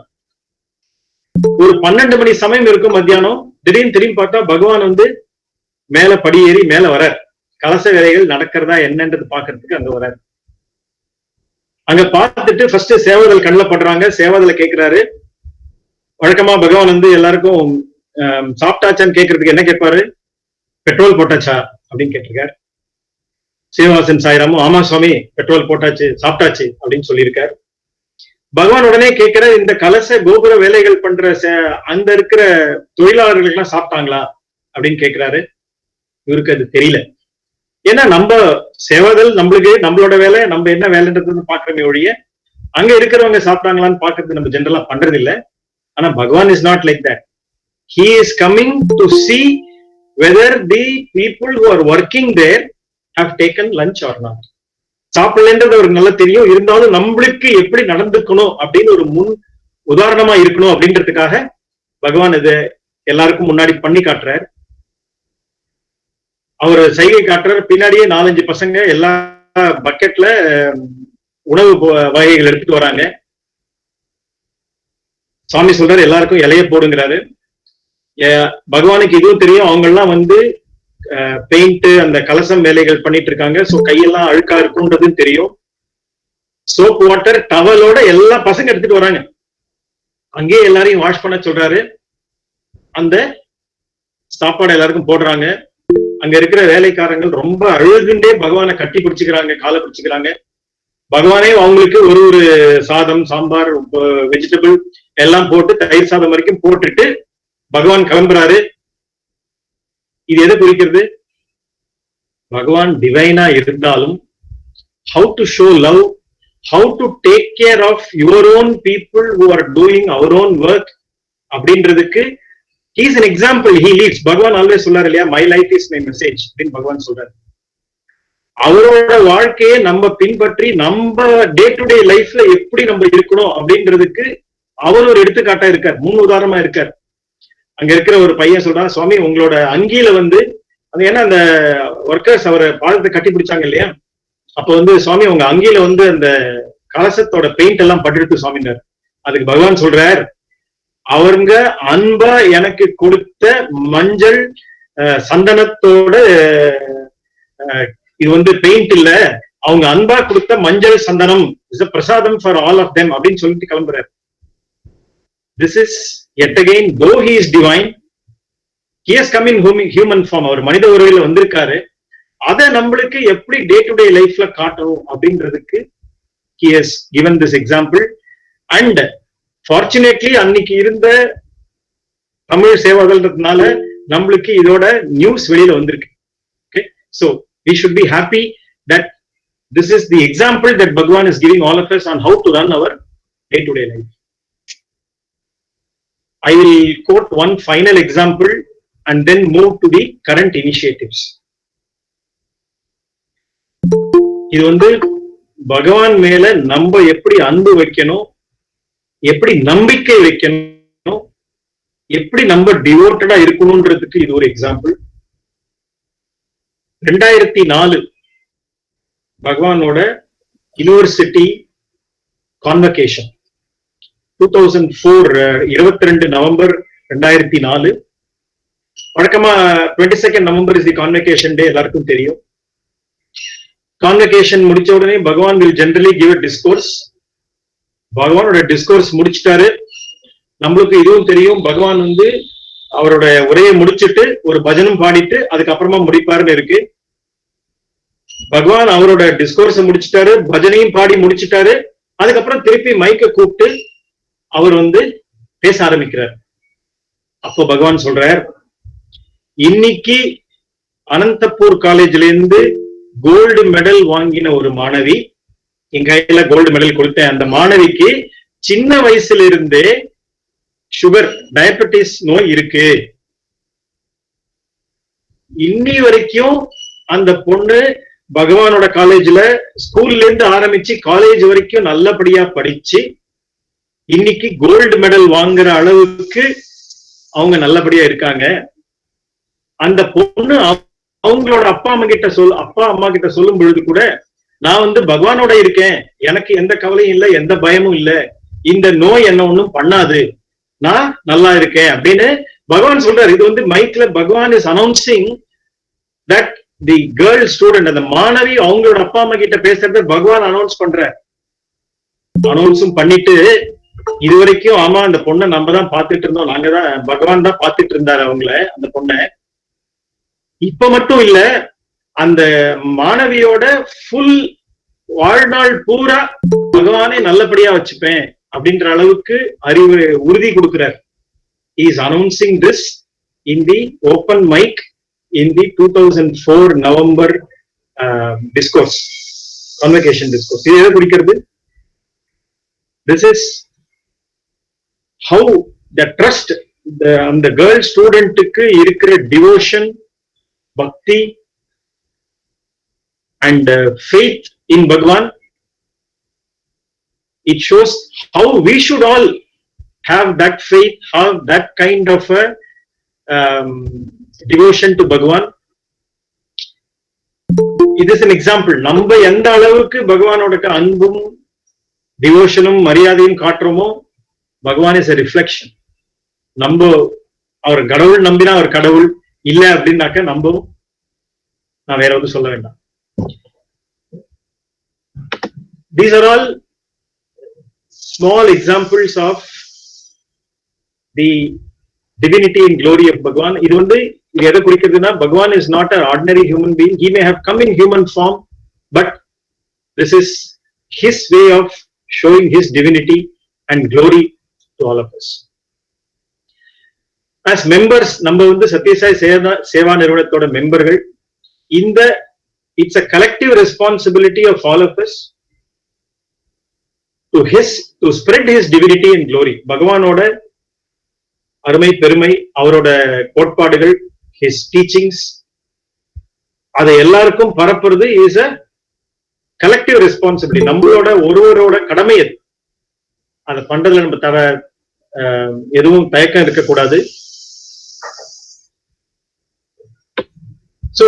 ஒரு 12 மணி சமயம் இருக்கும் மத்தியானம். திடீர்னு திரும்பி பார்த்தா பகவான் வந்து மேல படி ஏறி மேல வர கலச வேலைகள் நடக்கிறதா என்னன்றது பாக்குறதுக்கு அங்க வர. அங்க பார்த்துட்டு ஃபர்ஸ்ட் சேவாதல் கண்ணில் படுறாங்க. சேவாதல கேட்கிறாரு. வழக்கமா பகவான் வந்து எல்லாருக்கும் சாப்பிட்டாச்சான்னு கேட்கறதுக்கு என்ன கேட்பாரு? பெட்ரோல் போட்டாச்சா அப்படின்னு கேட்டிருக்காரு. சீனிவாசன் சாய்ராமும் ஆமா சுவாமி பெட்ரோல் போட்டாச்சு சாப்பிட்டாச்சு அப்படின்னு சொல்லியிருக்காரு. பகவான் உடனே கேட்கிற இந்த கலச கோபுர வேலைகள் பண்ற அந்த இருக்கிற தொழிலாளர்களுக்கு எல்லாம் சாப்பிட்டாங்களா அப்படின்னு கேட்கிறாரு. இவருக்கு அது தெரியல. ஏன்னா நம்ம சேவாதல் நம்மளுக்கு நம்மளோட வேலை, நம்ம என்ன வேலைன்றது பாக்குறமே ஒழிய அங்க இருக்கிறவங்க சாப்பிட்டாங்களான்னு பாக்குறது நம்ம ஜென்ரலா பண்றது இல்லை. ஆனா பகவான் is not like that. He is coming to see whether the people who are working there have taken lunch or not. சாப்பிடலன்றது அவருக்கு நல்லா தெரியும். இருந்தாலும் நம்மளுக்கு எப்படி நடந்துக்கணும் அப்படின்னு ஒரு முன் உதாரணமா இருக்கணும் அப்படின்றதுக்காக பகவான் இதை எல்லாருக்கும் முன்னாடி பண்ணி காட்டுறார். அவர் சைகை காட்டுறார். பின்னாடியே 4-5 பசங்க எல்லா பக்கெட்ல உணவு வகைகள் எடுத்துட்டு வராங்க. சுவாமி சொல்றாரு எல்லாருக்கும் இலைய போடுங்கிறாரு. பகவானுக்கு இதுவும் தெரியும். அவங்க எல்லாம் வந்து பெயிண்ட் அந்த கலசம் வேலைகள் பண்ணிட்டு இருக்காங்க. சோ கையெல்லாம் அழுக்கா இருக்கும்ன்றதும் தெரியும். சோப் வாட்டர் டவலோட எல்லா பசங்க எடுத்துட்டு வராங்க. அங்கேயே எல்லாரையும் வாஷ் பண்ண சொல்றாரு. அந்த சாப்பாடு எல்லாருக்கும் போடுறாங்க. அங்க இருக்கிற வேலைக்காரங்கள் ரொம்ப அழுகுண்டே பகவானை கட்டி பிடிச்சுக்கிறாங்க, காலை பிடிச்சுக்கிறாங்க. பகவானே அவங்களுக்கு ஒரு சாதம், சாம்பார், வெஜிடபிள் எல்லாம் போட்டு தயிர் சாதம் வரைக்கும் போட்டுட்டு பகவான் கிளம்புறாரு. இது எதை குறிக்கிறது? பகவான் டிவைனா இருந்தாலும் how to show love, how to take care of your own people who are doing our own work அப்படின்றதுக்கு he is an example. He leads. பகவான் ஆல்வேஸ் சொல்றாரு இல்லையா, my life is my message அப்படின்னு பகவான் சொல்றாரு. அவரோட வாழ்க்கையை நம்ம பின்பற்றி நம்ம டே டு டே லைஃப்ல எப்படி நம்ம இருக்கணும் அப்படின்றதுக்கு அவர் ஒரு எடுத்துக்காட்டா இருக்கார், முன் உதாரணமா இருக்கார். அங்க இருக்கிற ஒரு பையன் சொல்றான், சுவாமி உங்களோட அங்கியில வந்து அது ஏன்னா அந்த ஒர்க்கர்ஸ் அவரை பாதத்தை கட்டி பிடிச்சாங்க இல்லையா, அப்ப வந்து சுவாமி உங்க அங்கியில வந்து அந்த கலசத்தோட பெயிண்ட் எல்லாம் பட்டுடுத்து சுவாமினார். அதுக்கு பகவான் சொல்றார், அவங்க அன்பா எனக்கு கொடுத்த மஞ்சள் சந்தனத்தோட இது வந்து பெயிண்ட் இல்ல, அவங்க அன்பா கொடுத்த மஞ்சள் சந்தனம் இஸ் பிரசாதம் ஃபார் ஆல் ஆஃப் தெம் அப்படின்னு சொல்லிட்டு கிளம்புறாரு. This is yet again though he is divine, he has come in human form. அவர் மனித உருவில வந்திருக்காரு. அதை நம்மளுக்கு எப்படி டே டு டே லைஃப்ல காட்டணும் அப்படின்றதுக்கு he has given this example. And fortunately அன்னைக்கு இருந்த தமிழ் சேவாதல்ன்றதுனால நம்மளுக்கு இதோட நியூஸ் வெளியில வந்திருக்கு. Okay, so we should be happy that this is the example that Bhagwan is giving all of us on how to run our day to day life. I will quote one final example and then move to the current initiatives. இது வந்து பகவான் மேல நம்ம எப்படி அன்பு வைக்கணும், எப்படி நம்பிக்கை வைக்கணும், எப்படி நம்ம டிவோட்டடா இருக்கணும்ன்றதுக்கு இது ஒரு எக்ஸாம்பிள். 2004 பகவானோட யூனிவர்சிட்டி கான்வகேஷன். 2004 22 நவம்பர் 2004. வழக்கமா 22nd November is the convocation day, எல்லாருக்கும் தெரியும். கான்வகேஷன் முடிச்ச உடனே Bhagavan will generally give a discourse. பகவானோட டிஸ்கோர்ஸ் முடிச்சிட்டாரு. நம்மளுக்கு இதுவும் தெரியும், பகவான் வந்து அவரோட உரையை முடிச்சுட்டு ஒரு பஜனும் பாடிட்டு அதுக்கப்புறமா முடிப்பாருன்னு இருக்கு. பகவான் அவரோட டிஸ்கோர்ஸ முடிச்சிட்டாரு, பஜனையும் பாடி முடிச்சிட்டாரு. அதுக்கப்புறம் திருப்பி மைக்க கூப்பிட்டு அவர் வந்து பேச ஆரம்பிக்கிறார். அப்போ பகவான் சொல்றார், இன்னைக்கு அனந்தபூர் காலேஜ்ல இருந்து கோல்டு மெடல் வாங்கின ஒரு மாணவி, என் கையில கோல்டு மெடல் கொடுத்தேன், அந்த மாணவிக்கு சின்ன வயசுல இருந்தே சுகர் டயபெட்டிஸ் நோய் இருக்கு. இன்னி வரைக்கும் அந்த பொண்ணு பகவானோட காலேஜ்ல ஸ்கூல்ல இருந்து ஆரம்பிச்சு காலேஜ் வரைக்கும் நல்லபடியா படிச்சு இன்னைக்கு கோல்டு மெடல் வாங்குற அளவுக்கு அவங்க நல்லபடியா இருக்காங்க. அந்த பொண்ணு அவங்களோட அப்பா அம்மா கிட்ட சொல்லும் பொழுது கூட, நான் வந்து பகவானோட இருக்கேன், எனக்கு எந்த கவலையும் இல்லை, எந்த பயமும் இல்லை, இந்த நோய் என்ன ஒண்ணும் பண்ணாது, நான் நல்லா இருக்கேன் அப்படின்னு பகவான் சொல்றாரு. இது வந்து மைக்ல பகவான் is announcing that the girl student, அந்த மாணவி அவங்களோட அப்பா அம்மா கிட்ட பேசுறத பகவான் அனௌன்ஸ் பண்ற. அனௌன்ஸும் பண்ணிட்டு இது வரைக்கும் ஆமா அந்த பொண்ணை நம்ம தான் பாத்துட்டு இருந்தோம், நாங்க தான், பகவான் தான் பாத்துட்டு இருந்தாரு அவங்கள, அந்த பொண்ணை. இப்ப மட்டும் இல்ல, அந்த மாணவியோட ஃபுல் வாழ்நாள் பூரா பகவானே நல்லபடியா வச்சுப்பேன் அப்படின்ற அளவுக்கு உறுதி கொடுக்கிறார். He is announcing this in the open mic in the 2004 November discourse, convocation discourse. இது எதை குறிக்கிறது? This is how the trust அந்த girl ஸ்டூடெண்ட்டுக்கு இருக்கிற டிவோஷன், பக்தி and faith in Bhagwan. It shows how we should all have that faith, have that kind of a devotion to Bhagwan. It is an example. நம்ம எந்த அளவுக்கு பகவானோட அன்பும் டிவோஷனும் மரியாதையும் காட்டுறோமோ, பகவான் இஸ் a reflection. நம்ம அவர் கடவுள் நம்பினா அவர் கடவுள், இல்ல அப்படின்னாக்க நம்பவும் நான் வேற எதுவும் சொல்ல வேண்டாம். These are all small examples of the divinity and glory of Bhagwan. இது வந்து இது எதை குறிக்கிறதுனா, Bhagwan is not an ordinary human being. He may have come in human form, but this is his way of showing his divinity and glory to all of us. As members, நம்ம வந்து சத்யசாய் சேவா நிறுவனத்தோட மெம்பர்கள், இந்த it's a collective responsibility of all of us to spread his divinity and glory. பகவானோட அருமை பெருமை, அவரோட கோட்பாடுகள், his teachings, அதை எல்லாருக்கும் பரப்புறது இஸ் அ கலெக்டிவ் ரெஸ்பான்சிபிலிட்டி. நம்மளோட ஒருவரோட கடமை அது. அதை பண்றதுல நம்ம எதுவும் தயக்கம் இருக்கக்கூடாது. சோ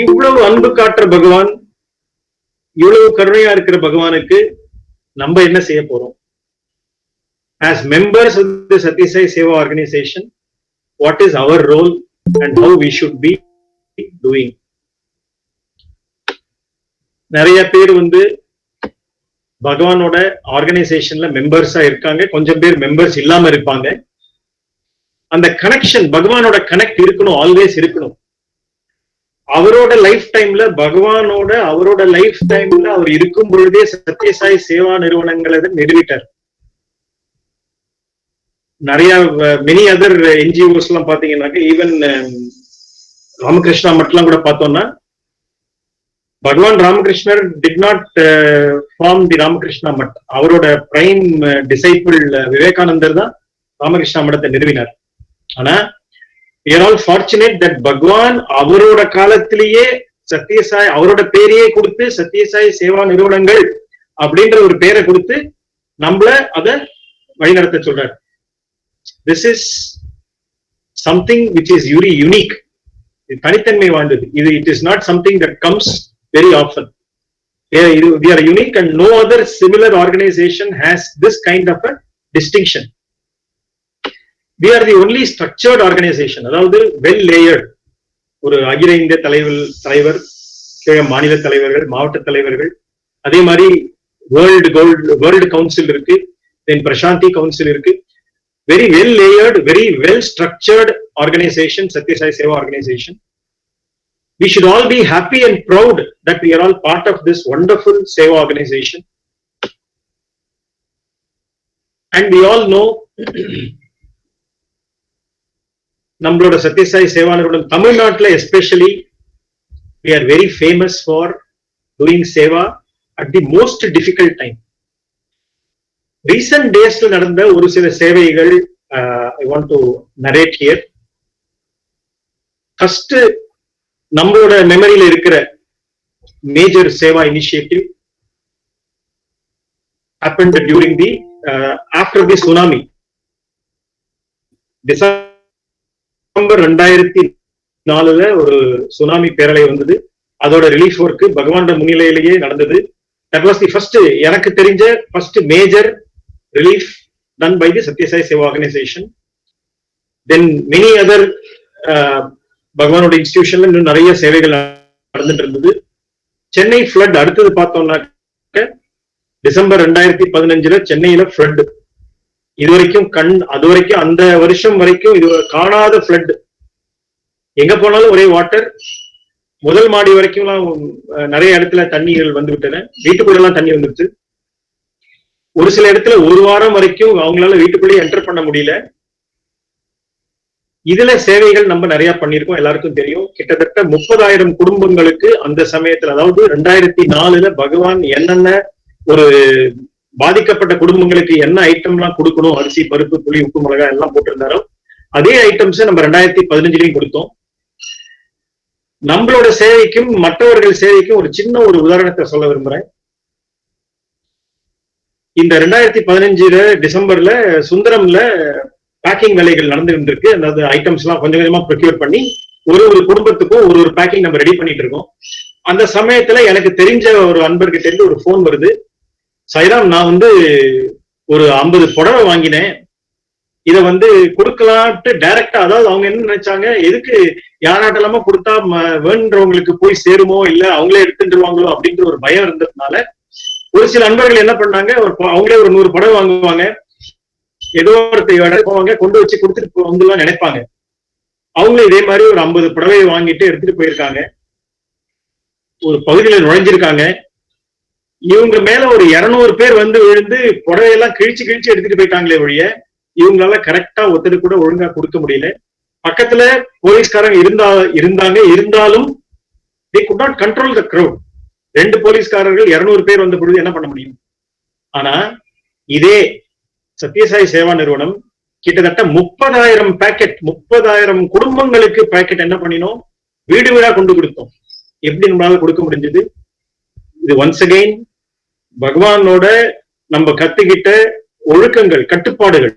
இவ்வளவு அன்பு காட்டுற பகவான், இவ்வளவு கருணையா இருக்கிற பகவானுக்கு நம்ம என்ன செய்ய போறோம்? As members of the Satya Sai Seva organization, what is our role and how we should be doing? நிறைய பேர் பகவானோட ஆர்கனைசேஷன்ல மெம்பர்ஸா இருக்காங்க, கொஞ்சம் பேர் மெம்பர்ஸ் இல்லாம இருப்பாங்க. அந்த கனெக்ஷன், பகவானோட கனெக்ட் இருக்கணும், ஆல்வேஸ் இருக்கணும். அவரோட லைஃப் டைம்ல பகவானோட அவரோட லைஃப் டைம்ல அவர் இருக்கும் பொழுதே சத்யசாய் சேவா நிறுவனங்களை நிறுவிட்டார். நிறைய மெனி அதர் என்ஜிஓஸ் எல்லாம் பாத்தீங்கன்னாக்க, ஈவன் ராமகிருஷ்ணா மட்லாம் கூட பார்த்தோம்னா, Bhagavan Ramakrishnar did not form the Ramakrishna mutt. அவரோட பிரைம் டிசைபிள் விவேகானந்தர் தான் ராமகிருஷ்ணா மடத்தை நிறுவினார். ஆனா we are all fortunate that பகவான் அவரோட காலத்திலேயே சத்யசாய் அவரோட பேரையே கொடுத்து சத்யசாய் சேவா நிறுவனங்கள் அப்படின்ற ஒரு பேரை கொடுத்து நம்மள அதை வழிநடத்த சொல்றாரு. This is something which is very unique. தனித்தன்மை வாய்ந்தது இது. It is not something that comes very often. We are unique and no other similar organization has this kind of a distinction. We are the only structured organization, அதாவது வெல் லேயர்ட். ஒரு அகில இந்திய தலைவர், மாநில தலைவர்கள், மாவட்ட தலைவர்கள், அதே மாதிரி வேர்ல்டு கவுன்சில் இருக்கு, தென் பிரசாந்தி கவுன்சில் இருக்கு. Very well layered, very well structured organisation Sathya Sai Seva organisation. We should all be happy and proud that we are all part of this wonderful Seva organization. And we all know நம்மளோட சத்யசாய் சேவா நிறுவனம் தமிழ்நாட்டில் especially we are very famous for doing Seva at the most difficult time. Recent daysல நடந்த ஒரு சில சேவைகள் I want to narrate here. First, நம்மளோட மெமரியில இருக்கிற major Seva initiative happened during the after the tsunami. December 2004 ஒரு சுனாமி பேரலை வந்தது. அதோட ரிலீஃப் ஒர்க் பகவானோட முன்னிலையிலேயே நடந்தது. That was the first, எனக்கு தெரிஞ்ச first major relief done by the Satyasai Seva organization. Then many other பகவானோட இன்ஸ்டிடியூஷன்ல இன்னும் நிறைய சேவைகள் நடந்துட்டு இருந்தது. சென்னை ஃபிளட் அடுத்தது பார்த்தோம்னாக்க டிசம்பர் 2015 சென்னையில ஃபிளட். இது வரைக்கும் அது வரைக்கும் அந்த வருஷம் வரைக்கும் இது காணாத ஃபிளட். எங்க போனாலும் ஒரே வாட்டர். முதல் மாடி வரைக்கும் நிறைய இடத்துல தண்ணிகள் வந்து விட்டன. வீட்டுக்குள்ள எல்லாம் தண்ணி வந்துருச்சு. ஒரு சில இடத்துல ஒரு வாரம் வரைக்கும் அவங்களால வீட்டுக்குள்ளேயே என்டர் பண்ண முடியல. இதுல சேவைகள் நம்ம நிறைய பண்ணிருக்கோம், எல்லாருக்கும் தெரியும். கிட்டத்தட்ட 30,000 குடும்பங்களுக்கு அந்த சமயத்துல, அதாவது 2004 பகவான் என்னென்ன ஒரு பாதிக்கப்பட்ட குடும்பங்களுக்கு என்ன ஐட்டம் எல்லாம் கொடுக்கணும், அரிசி, பருப்பு, புளி, உப்பு, மிளகாய் எல்லாம் போட்டிருந்தாரோ அதே ஐட்டம்ஸ் நம்ம 2015 கொடுத்தோம். நம்மளோட சேவைக்கும் மற்றவர்கள் சேவைக்கும் ஒரு சின்ன ஒரு உதாரணத்தை சொல்ல விரும்புறேன். இந்த 2015 டிசம்பர்ல சுந்தரம்ல பேக்கிங் வேலைகள் நடந்துகிட்டு இருக்கு. அதாவது ஐட்டம்ஸ் எல்லாம் கொஞ்சம் கொஞ்சமா ப்ரொக்யூர் பண்ணி ஒரு குடும்பத்துக்கும் ஒரு பேக்கிங் நம்ம ரெடி பண்ணிட்டு இருக்கோம். அந்த சமயத்துல எனக்கு தெரிஞ்ச ஒரு அன்பர்கிட்ட இருந்து ஒரு போன் வருது. சைராம், நான் ஒரு 50 புடவை வாங்கினேன், இதை கொடுக்கலான்ட்டு டைரக்டா, அதாவது அவங்க என்ன நினைச்சாங்க, எதுக்கு யாராட்டலாம கொடுத்தா வேணுன்றவங்களுக்கு போய் சேருமோ இல்ல அவங்களே எடுத்துருவாங்களோ அப்படின்ற ஒரு பயம் இருந்ததுனால ஒரு சில அன்பர்கள் என்ன பண்ணாங்க, அவங்களே ஒரு 100 புடவை வாங்குவாங்க, ஏதோ ஒருத்தர் போவாங்க, கொண்டு வச்சு கொடுத்துட்டு வந்துலாம் நினைப்பாங்க. அவங்களும் இதே மாதிரி ஒரு 50 புடவையை வாங்கிட்டு எடுத்துட்டு போயிருக்காங்க. ஒரு பகுதியில நுழைஞ்சிருக்காங்க. இவங்க மேல ஒரு 200 பேர் விழுந்து புடவையெல்லாம் கிழிச்சு எடுத்துட்டு போயிட்டாங்களே ஒழிய இவங்களால கரெக்டா ஒருத்தர் கூட ஒழுங்கா கொடுக்க முடியல. பக்கத்துல போலீஸ்காரங்க இருந்தாலும் they could not control the crowd. 2 போலீஸ்காரர்கள் 200 பேர் வந்த பொழுது என்ன பண்ண முடியும்? ஆனா இதே சத்யசாய் சேவா நிறுவனம் கிட்டத்தட்ட 30,000 பேக்கெட், 30,000 குடும்பங்களுக்கு பேக்கெட் என்ன பண்ணினோம், வீடு வீடா கொண்டு கொடுத்தோம். எப்படி நம்மளால கொடுக்க முடிஞ்சது? இது ஒன்ஸ் அகைன் பகவானோட நம்ம கத்துக்கிட்ட ஒழுக்கங்கள், கட்டுப்பாடுகள்.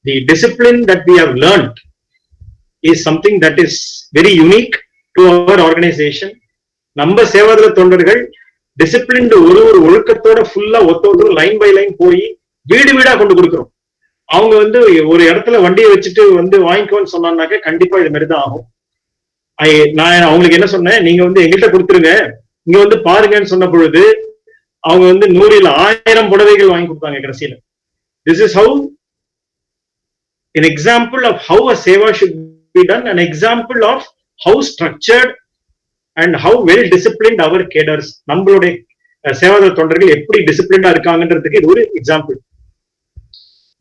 The discipline that we have learned is something that is very unique to our organization. நம்ம சேவாதள தொண்டர்கள் டிசிப்ளின் ஒரு ஒழுக்கத்தோட ஃபுல்லா ஒத்த லைன் பை லைன் போய் வீடு வீடா கொண்டு கொடுக்கிறோம். அவங்க ஒரு இடத்துல வண்டியை வச்சுட்டு வாங்கிக்கோன்னு சொன்னாக்க கண்டிப்பா இது மாதிரிதான் ஆகும். நான் அவங்களுக்கு என்ன சொன்னேன், நீங்க எங்கள்கிட்ட கொடுத்துருங்க, இங்க பாருங்கன்னு சொன்ன பொழுது அவங்க 100 இல்ல 1000 புடவைகள் வாங்கி கொடுத்தாங்க கடைசியில. This is how an example of how a seva should be done, an example of how structured and how well disciplined our cadres, நம்மளுடைய சேவாதள தொண்டர்கள் எப்படி டிசிப்ளின்டா இருக்காங்கன்றதுக்கு இது ஒரு எக்ஸாம்பிள்.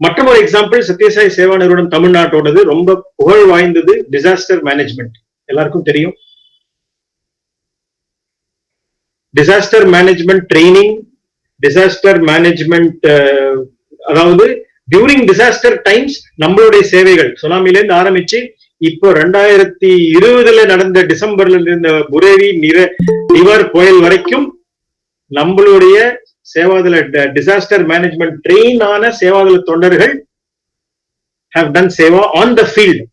மற்றொரு எக்ஸாம்பிள் சத்யசாய் சேவா நிறுவனம் தமிழ்நாட்டோடது ரொம்ப புகழ் வாய்ந்தது டிசாஸ்டர் மேனேஜ்மெண்ட். எல்லாருக்கும் தெரியும். Disaster management training, disaster management, அதாவது டியூரிங் டிசாஸ்டர் டைம்ஸ் நம்மளுடைய சேவைகள் சுனாமில இருந்து ஆரம்பிச்சு இப்போ 2020 நடந்த டிசம்பர்ல இருந்த புரேவி நிவர் புயல் வரைக்கும் நம்மளுடைய சேவாதள டிசாஸ்டர் மேனேஜ்மெண்ட் ட்ரெயின் ஆன சேவாதள தொண்டர்கள் have done Seva on the field.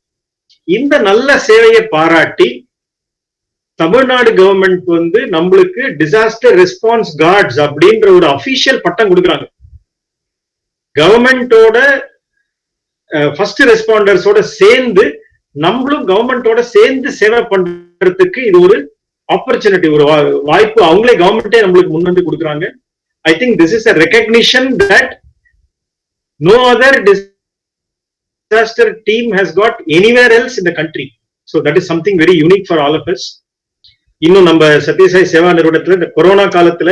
இந்த நல்ல சேவையை பாராட்டி தமிழ்நாடு கவர்மெண்ட் நம்மளுக்கு டிசாஸ்டர் ரெஸ்பான்ஸ் கார்ட்ஸ் அப்படின்ற ஒரு அபிஷியல் பட்டம் கொடுக்குறாங்க. கவர்மெண்டோட ஃபர்ஸ்ட் ரெஸ்பாண்டர்ஸோட சேர்ந்து நம்மளும் கவர்மெண்டோட சேர்ந்து சேவை பண்றதுக்கு இது ஒரு ஆப்பர்ச்சுனிட்டி, ஒரு வாய்ப்பு. அவங்களே கவர்மெண்டே நம்மளுக்கு முன் கொடுக்குறாங்க. I think this is a recognition that no other disaster team has got anywhere else in the country. So that is something very unique for all of us. இன்னும் நம்ம சத்யசாய் சேவா நிறுவனத்துல இந்த கொரோனா காலத்துல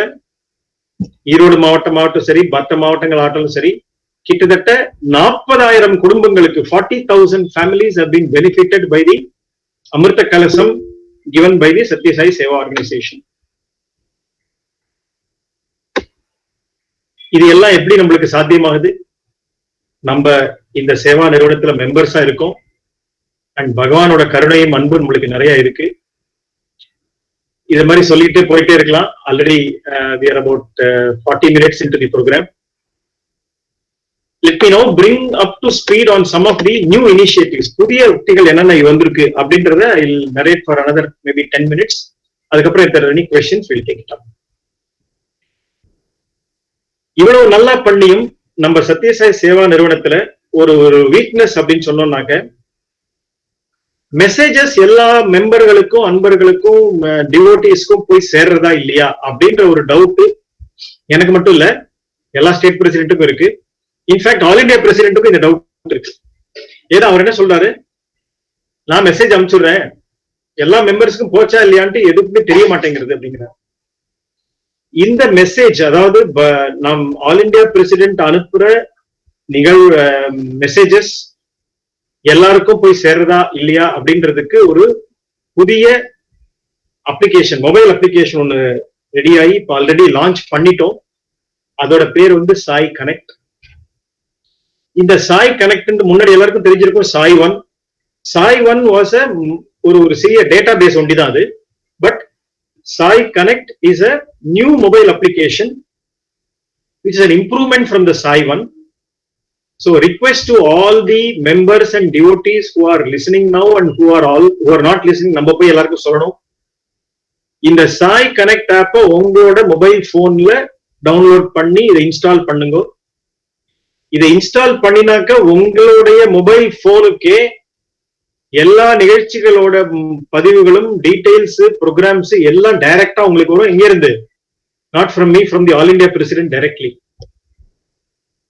ஈரோடு மாவட்டமாகட்டும் சரி, மற்ற மாவட்டங்கள் ஆகட்டும் சரி, கிட்டத்தட்ட 40,000 குடும்பங்களுக்கு 40,000 families have been benefited by the Amrita Kalasam given by the Satya Sai Seva organization. இது எல்லாம் எப்படி நம்மளுக்கு சாத்தியமாகுது? நம்ம இந்த சேவா நிறுவனத்துல மெம்பர்ஸா இருக்கோம். அண்ட் பகவானோட கருணையும் அன்பும் நம்மளுக்கு நிறைய இருக்கு. இது மாதிரி சொல்லிட்டே போயிட்டே இருக்கலாம். Already we are about 40 minutes into the program. Let me now bring up to speed on some of the new initiatives. புதிய உத்திகள் என்னென்ன வந்திருக்கு அப்படின்றத I'll narrate for another maybe 10 minutes. அதுக்கப்புறம் if there are any questions we'll take it up. இவ்வளவு நல்லா பண்ணியும் நம்ம சத்யசாய் சேவா நிறுவனத்துல ஒரு வீக்னஸ் அப்படின்னு சொன்னோம்னாக்க, மெசேஜஸ் எல்லா மெம்பர்களுக்கும் அன்பர்களுக்கும் டிவோட்டிஸ்க்கும் போய் சேர்றதா இல்லையா அப்படின்ற ஒரு டவுட் எனக்கு மட்டும் இல்ல, எல்லா ஸ்டேட் பிரசிடென்ட்டுக்கும் இருக்கு. இன்ஃபேக்ட் ஆல் இண்டியா பிரசிடென்ட்டுக்கும் இந்த டவுட் இருக்கு. ஏன்னா அவர் என்ன சொல்றாரு, நான் மெசேஜ் அனுப்பிச்சுடுறேன், எல்லா மெம்பர்ஸ்க்கும் போச்சா இல்லையான்ட்டு எதுக்குமே தெரிய மாட்டேங்கிறது அப்படிங்கிறார். இந்த மெசேஜ், அதாவது நம் ஆல் இண்டியா பிரசிடென்ட் அனுப்புற மெசேஜஸ் எல்லாருக்கும் போய் சேர்றதா இல்லையா அப்படின்றதுக்கு ஒரு புதிய அப்ளிகேஷன், மொபைல் அப்ளிகேஷன் ஒன்னு ரெடி ஆகி இப்போ ஆல்ரெடி லான்ச் பண்ணிட்டோம். அதோட பேர் சாய் கனெக்ட். இந்த சாய் கனெக்ட் முன்னாடி எல்லாருக்கும் தெரிஞ்சிருக்கும் Sai one. Sai one was ஒரு சிறிய டேட்டா பேஸ் ஒண்டிதான் அது. But Sai connect is a new mobile application which is an improvement from the Sai one. So request to all the members and devotees who are listening now and who are not listening, நம்ம போய் எல்லாருக்கும் சொல்லணும், இந்த சாய் கனெக்ட் ஆப்பை உங்களோட மொபைல் போன்ல டவுன்லோட் பண்ணி இதை இன்ஸ்டால் பண்ணுங்க. இதை இன்ஸ்டால் பண்ணினாக்க உங்களுடைய மொபைல் போனுக்கே எல்லா நிகழ்ச்சிகளோட பதிவுகளும், டீடைல்ஸ், ப்ரோக்ராம்ஸ் எல்லாம் டைரக்டா உங்களுக்கு வரும். எங்க இருந்து? Not from me, from the All India President directly.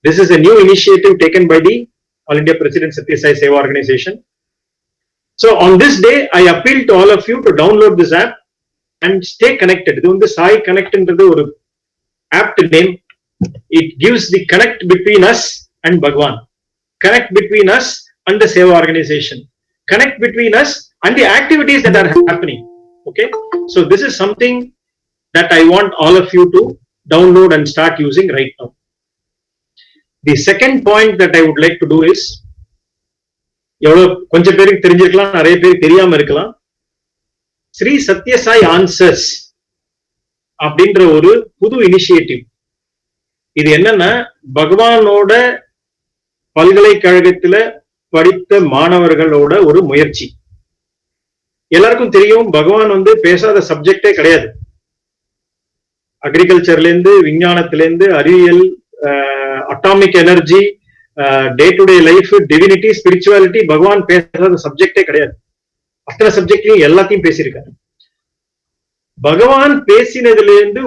This is a new initiative taken by the All India President Satya Sai Seva Organization. So on this day, I appeal to all of you to download this app and stay connected. இது Sai Connect என்றது ஒரு apt name. It gives the connect between us and Bhagwan, connect between us and the Seva organization, connect between us and the activities that are happening. Okay, so this is something that I want all of you to download and start using right now. The second point that I would like to do is, எவ்வளவு கொஞ்சம் பேருக்கு தெரிஞ்சிருக்கலாம், நிறைய பேருக்கு தெரியாம இருக்கலாம். ஸ்ரீ சத்யசாய் ஆன்சர்ஸ் அப்படின்ற ஒரு புது இனிஷியேட்டிவ். இது என்னன்னா, பகவானோட பல்கலைக்கழகத்துல படித்த மாணவர்களோட ஒரு முயற்சி. எல்லாருக்கும் தெரியும், பகவான் பேசாத சப்ஜெக்டே கிடையாது. அக்ரிகல்ச்சர்ல இருந்து, விஞ்ஞானத்தில இருந்து, அறிவியல், atomic energy, day to day life, divinity, spirituality, பகவான் பேசாத சப்ஜெக்டே கிடையாது. அத்தனை சப்ஜெக்ட்லயும் எல்லாத்தையும் பேசியிருக்காரு. பகவான் பேசினதுல இருந்து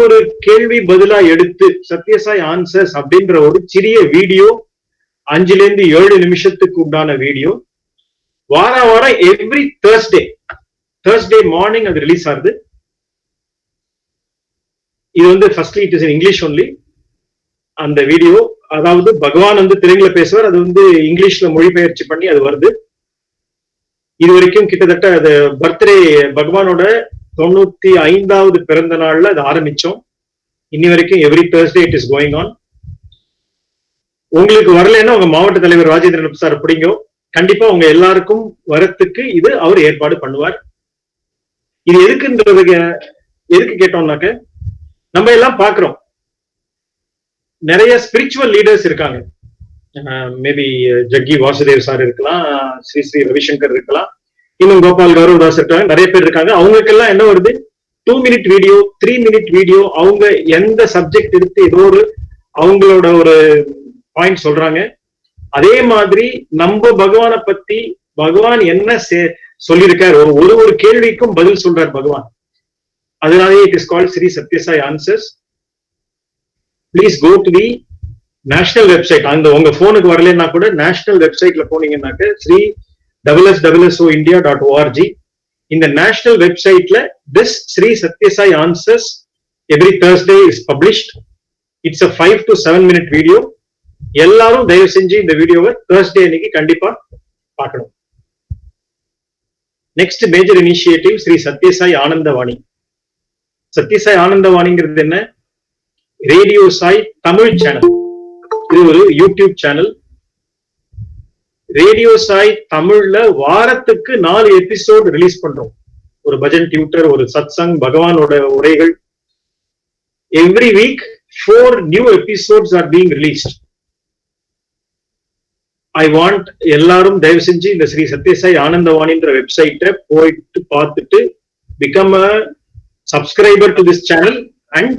ஒரு கேள்வி பதிலா எடுத்து சத்யசாய் ஆன்சர்ஸ் அப்படின்ற ஒரு சிறிய வீடியோ, 5 to 7 நிமிஷத்துக்கு உண்டான வீடியோ வாரம் எவ்ரி தேர்ஸ்டே மார்னிங் அது ரிலீஸ் ஆகுது. இது firstly it is in English only. அந்த வீடியோ, அதாவது பகவான் தெலுங்குல பேசுவார், அது இங்கிலீஷ்ல மொழிபெயர்ச்சி பண்ணி அது வருது. இது வரைக்கும் கிட்டத்தட்ட அது பர்த்டே, பகவானோட 95வது பிறந்த நாள்ல அது ஆரம்பிச்சோம். இன்னி வரைக்கும் every Thursday it is going on. உங்களுக்கு வரலன்னா உங்க மாவட்ட தலைவர் ராஜேந்திரன் சார் பிடிங்க, கண்டிப்பா உங்க எல்லாருக்கும் வரத்துக்கு இது அவர் ஏற்பாடு பண்ணுவார். இது எதுக்கு கேட்டோம்னாக்க, நம்ம எல்லாம் பாக்குறோம், நிறைய ஸ்பிரிச்சுவல் லீடர்ஸ் இருக்காங்க. மேபி ஜக்கி வாசுதேவ் சார் இருக்கலாம், ஸ்ரீ ரவிசங்கர் இருக்கலாம், இன்னும் கோபால் கௌரவதாஸ் இருக்காங்க, நிறைய பேர் இருக்காங்க. அவங்களுக்கெல்லாம் என்ன வருது, 2 minute வீடியோ, 3 minute வீடியோ, அவங்க எந்த சப்ஜெக்ட் எடுத்து ஏதோ அவங்களோட ஒரு பாயிண்ட் சொல்றாங்க. அதே மாதிரி நம்ம பகவானை பத்தி, பகவான் என்ன சொல்லியிருக்காரு, ஒரு கேள்விக்கும் பதில் சொல்றார் பகவான். அதனாலே it is called Shri Sathya Sai answers. Please go to the national website. அந்த உங்க போனுக்கு வரலன்னா கூட நேஷனல் வெப்சைட்ல போனீங்கன்னாக்க sssoindia.org. இந்த நேஷனல் வெப்சைட்ல this Sri Sathya Sai Answers every Thursday is published. It's a 5 to 7 minute video. எல்லாரும் தயவு செஞ்சு இந்த வீடியோவை Thursday அன்னைக்கு கண்டிப்பா பார்க்கணும். Next major initiative Sri Sathya Sai Anandavani. Sathya Sai ஆனந்தவாணிங்கிறது என்ன? Radio Sai Tamil channel. இது ஒரு யூடியூப் சேனல். ரேடியோ சாய் தமிழ்ல வாரத்துக்கு 4 எபிசோட் ரிலீஸ் பண்றோம். ஒரு பஜன் டியூட்டர், ஒரு சத்சங், பகவானோட உரைகள். Every week 4 new episodes are being released. I want எல்லாரும் தயவு செஞ்சு இந்த ஸ்ரீ சத்யசாய் ஆனந்தவாணின்ற வெப்சைட்டை போயிட்டு பார்த்துட்டு become a subscriber to this channel and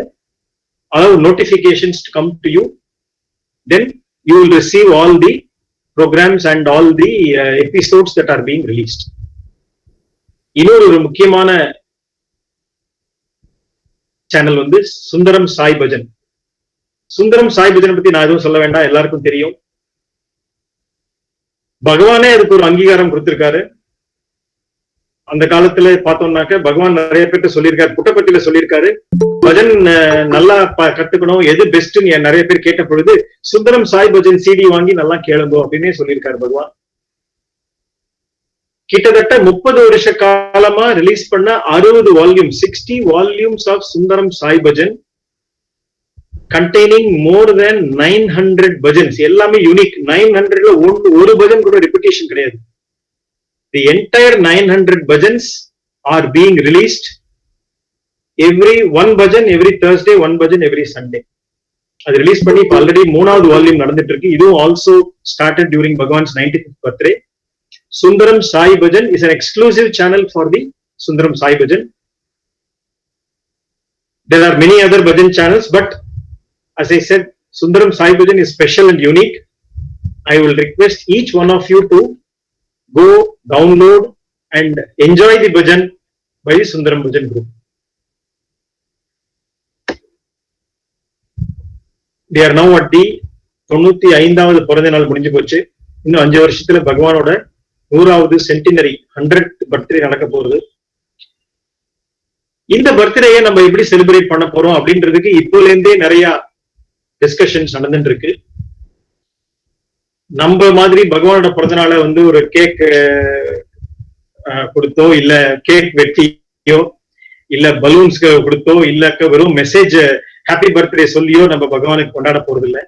allow notifications to come to you. Then you will receive all the programs and all the episodes that are being released. இன்னொரு முக்கியமான சேனல் சுந்தரம் சாய் பஜன். சுந்தரம் சாய் பஜன் பத்தி நான் எதுவும் சொல்ல வேண்டாம், எல்லாருக்கும் தெரியும். பகவானே அதுக்கு ஒரு அங்கீகாரம் கொடுத்திருக்காரு. அந்த காலத்துல பார்த்தோம்னாக்க பகவான் நிறைய பேர்ட்ட சொல்லியிருக்காரு, புட்டப்பட்டியில சொல்லியிருக்காரு, பஜன் நல்லா கத்துக்கணும், எது பெஸ்ட் நிறைய பேர் கேட்ட பொழுது சுந்தரம் சாய் பஜன் CD வாங்கி நல்லா கேளுங்க அப்படின்னே சொல்லியிருக்காரு பகவான். கிட்டத்தட்ட 30 வருஷ காலமா ரிலீஸ் பண்ண 60 volume, 60 volumes of Sundaram Sai bhajan containing more than 900 bhajans. எல்லாமே யூனிக். 900ல ஒரு பஜன் கூட ரிப்பீட்டேஷன் கிடையாது. The entire 900 bhajans are being released. One bhajan every Thursday, one bhajan every Sunday. அது ரிலீஸ் பண்ணி ஆல்ரெடி 3வது வால்யூம் நடந்துட்டு இருக்கு. இதுவும் also started during Bhagwan's 95th birthday. Sundaram Sai Bhajan is an exclusive channel for the Sundaram Sai Bhajan. There are many other bhajan channels, but as I said, Sundaram Sai Bhajan is special and unique. I will request each one of you to go download and enjoy the bhajan by the Sundaram Bhajan group. They are now at the 95வது பிறந்த நாள் முடிஞ்சு போச்சு. இன்னும் 5 வருஷத்துல பகவானோட 100வது சென்டினரி 100th பர்த்டே நடக்க போகுது. இந்த பர்த்டேயை நம்ம எப்படி செலிப்ரேட் பண்ண போறோம் அப்படின்றதுக்கு இப்போல இருந்தே நிறைய டிஸ்கஷன்ஸ் நடந்துட்டு இருக்கு. நம்ம மாதிரி பகவானோட பிறந்த நாளை ஒரு கேக் கொடுத்தோ, இல்ல கேக் வெட்டியோ, இல்ல பலூன்ஸ் கொடுத்தோ, இல்ல வெறும் மெசேஜ் ஹாப்பி பர்த்டே சொல்லியோ நம்ம பகவானுக்கு கொண்டாட போறது இல்லை.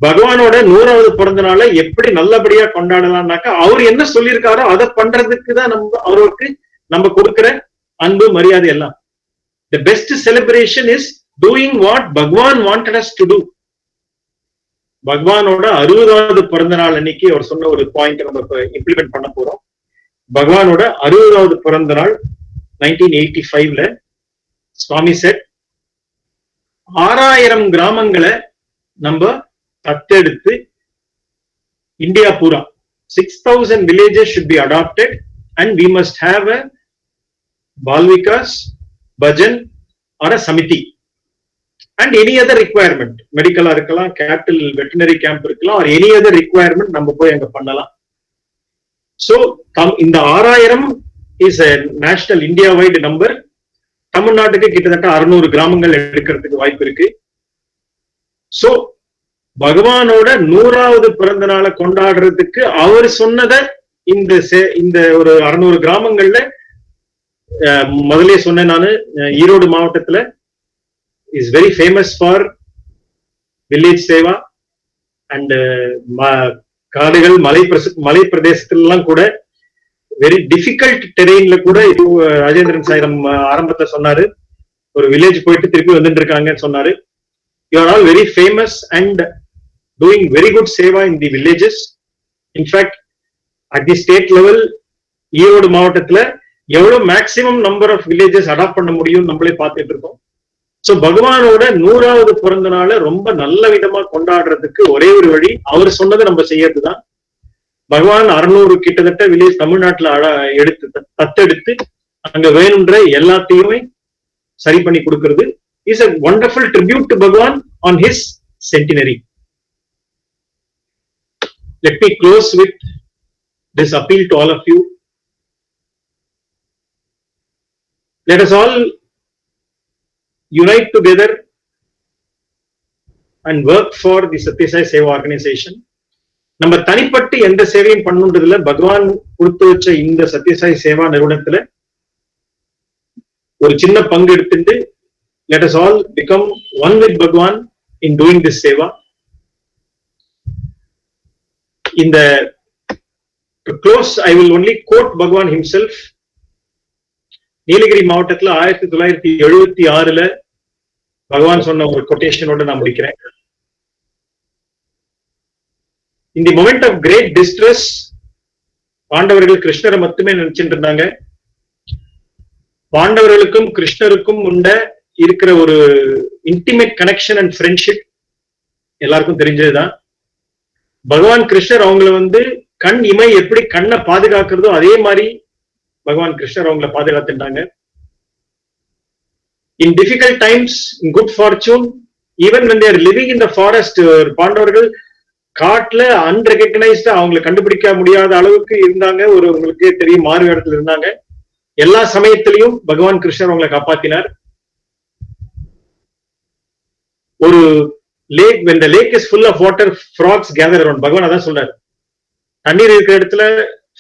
பகவானோட 100வது பிறந்த நாளை எப்படி நல்லபடியா கொண்டாடலாம்னாக்கா அவர் என்ன சொல்லியிருக்காரோ அதை பண்றதுக்கு தான் நம்ம அவருக்கு நம்ம கொடுக்கிற அன்பு மரியாதை எல்லாம். The best celebration is doing what Bhagwan wanted us to do. பகவானோட 60வது பிறந்த நாள் அன்னைக்கு அவர் சொன்ன ஒரு பாயிண்ட் நம்ம இம்ப்ளிமெண்ட் பண்ண போறோம். பகவானோட 60வது பிறந்த நாள் 1985ல சுவாமி செட் 6000 கிராமங்களை நம்ம தத்தெடுத்து இந்தியா பூரா 6000 villages should be adopted and we must have a Balvikas, Bhajan or a Samiti and any other requirement, medical இருக்கலாம், capital veterinary camp இருக்கலாம், or any other requirement நம்ம போய் அங்க பண்ணலாம். So இந்த 6000 is a national India wide number. தமிழ்நாட்டுக்கு கிட்டத்தட்ட 600 கிராமங்கள் எடுக்கிறதுக்கு வாய்ப்பு இருக்கு. சோ பகவானோட 100வது பிறந்த நாளை கொண்டாடுறதுக்கு அவர் சொன்னத இந்த ஒரு 600 கிராமங்கள்ல முதலே சொன்னேன் நானு. ஈரோடு மாவட்டத்துல is very famous for village Seva and காடுகள் மலை பிரதேசத்திலாம் கூட வெரி டிஃபிகல்ட் டெரெயின்ல கூட ராஜேந்திரன் சாயிரம் ஆரம்பத்துல சொன்னாரு, ஒரு வில்லேஜ் போயிட்டு திருப்பி வந்துட்டு இருக்காங்கன்னு சொன்னாரு. You are all very famous and doing very good seva in the villages. In fact at the state level Erode மாவட்டத்துல எவ்வளவு maximum number of villages adopt பண்ண முடியும் நம்மளே பார்த்துட்டு இருக்கோம். சோ பகவானோட 100வது பிறந்த நாளை ரொம்ப நல்ல விதமா கொண்டாடுறதுக்கு ஒரே ஒரு வழி அவர் சொன்னதை நம்ம செய்யறதுதான். பகவான் 600 கிட்டத்தட்ட வில்லேஜ் தமிழ்நாட்டுல தத்தெடுத்து அங்க வேணுன்ற எல்லாத்தையுமே சரி பண்ணி கொடுக்கிறது is a wonderful tribute to Bhagwan on his centenary. Let me close with this appeal to all of you. Let us all unite together and work for the Satya Sai Seva organization. நம்ம தனிப்பட்டு எந்த சேவையும் பண்ணுன்றதுல பகவான் கொடுத்து வச்ச இந்த சத்யசாய் சேவா நிறுவனத்துல ஒரு சின்ன பங்கு எடுத்துட்டு let us all become one with Bhagwan in doing this seva. In the to close, I will only quote Bhagwan himself. Nilgiri மாவட்டத்துல 1976ல பகவான் சொன்ன ஒரு கொட்டேஷனோட நான் முடிக்கிறேன். In the moment of great distress, பாண்டவர்கள் கிருஷ்ணரை மட்டுமே நினைச்சிட்டு இருந்தாங்க. பாண்டவர்களுக்கும் கிருஷ்ணருக்கும் இருக்கிற ஒரு இன்டிமேட் கனெக்ஷன் அண்ட் ஃப்ரெண்ட்ஷிப் எல்லாருக்கும் தெரிஞ்சதுதான். பகவான் கிருஷ்ணர் அவங்களை கண் இமை எப்படி கண்ணை பாதுகாக்கிறதோ அதே மாதிரி பகவான் கிருஷ்ணர் அவங்களை பாதுகாத்துட்டாங்க. In difficult times, in good fortune, even when they are living in the forest, பாண்டவர்கள் காட்டுல அன்ரெகக்னைஸ்டா அவங்களை கண்டுபிடிக்க முடியாத அளவுக்கு இருந்தாங்க. உங்களுக்கு தெரியும், மாறு இடத்துல இருந்தாங்க. எல்லா சமயத்திலையும் பகவான் கிருஷ்ணர் அவங்களை காப்பாத்தினார். ஒரு lakh, when the lake is full of water, frogs gather around. பகவான் அதான் சொல்றாரு, தண்ணீர் இருக்கிற இடத்துல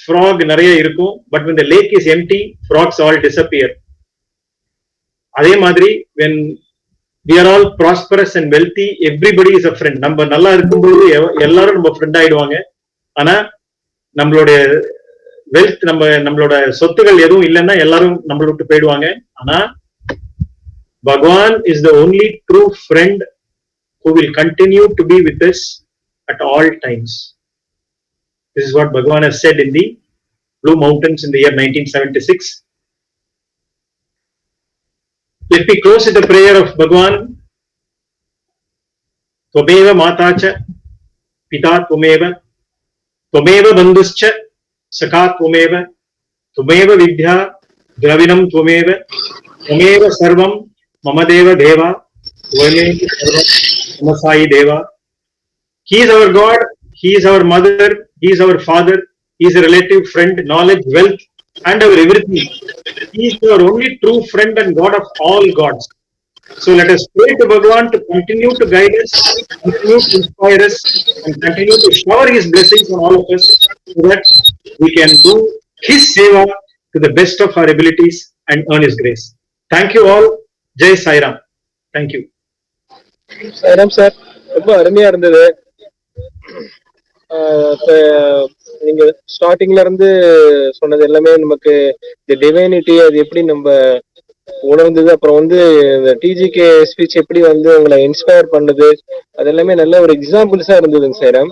frog நிறைய இருக்கும், but when the lake is empty, frogs all disappear. அதே மாதிரி when we are all prosperous and wealthy, everybody is a friend. நம்ம நல்லா இருக்கும்போது எல்லாரும் நம்ம ஃப்ரெண்ட் ஆயிடுவாங்க. ஆனா நம்மளுடைய வெல்த், நம்மளோட சொத்துகள் எதுவும் இல்லைன்னா எல்லாரும் நம்மளை விட்டு போயிடுவாங்க. ஆனா பகவான் is the only true friend who will continue to be with us at all times. This is what Bhagwan has said in the Blue Mountains in the year 1976. Let me close with the prayer of Bhagwan. Tvameva matacha pita tvameva tvameva bandhuscha sakha tvameva tvameva vidya dravinam tvameva tvameva sarvam mama deva deva tvameva sarvam mama sai deva. He is our God, he is our mother, he is our father, he is a relative, friend, knowledge, wealth and our everything. He is our only true friend and God of all gods. So let us pray to Bhagwan to continue to guide us, continue to inspire us, and continue to shower his blessings on all of us so that we can do his seva to the best of our abilities and earn his grace. Thank you all. Jai Sai Ram. Thank you. Sai Ram sir, ரொம்ப அருமையா இருந்தது. இப்ப நீங்க ஸ்டார்டிங்ல இருந்து சொன்னது எல்லாமே நமக்கு இந்த டிவைனிட்டி அது எப்படி நம்ம உணர்ந்தது, அப்புறம் வந்து இந்த டிஜிகே ஸ்பீச் எப்படி வந்து உங்களை இன்ஸ்பயர் பண்ணுது, அது எல்லாமே நல்ல ஒரு எக்ஸாம்பிள்ஸா இருந்ததுங்க சார்.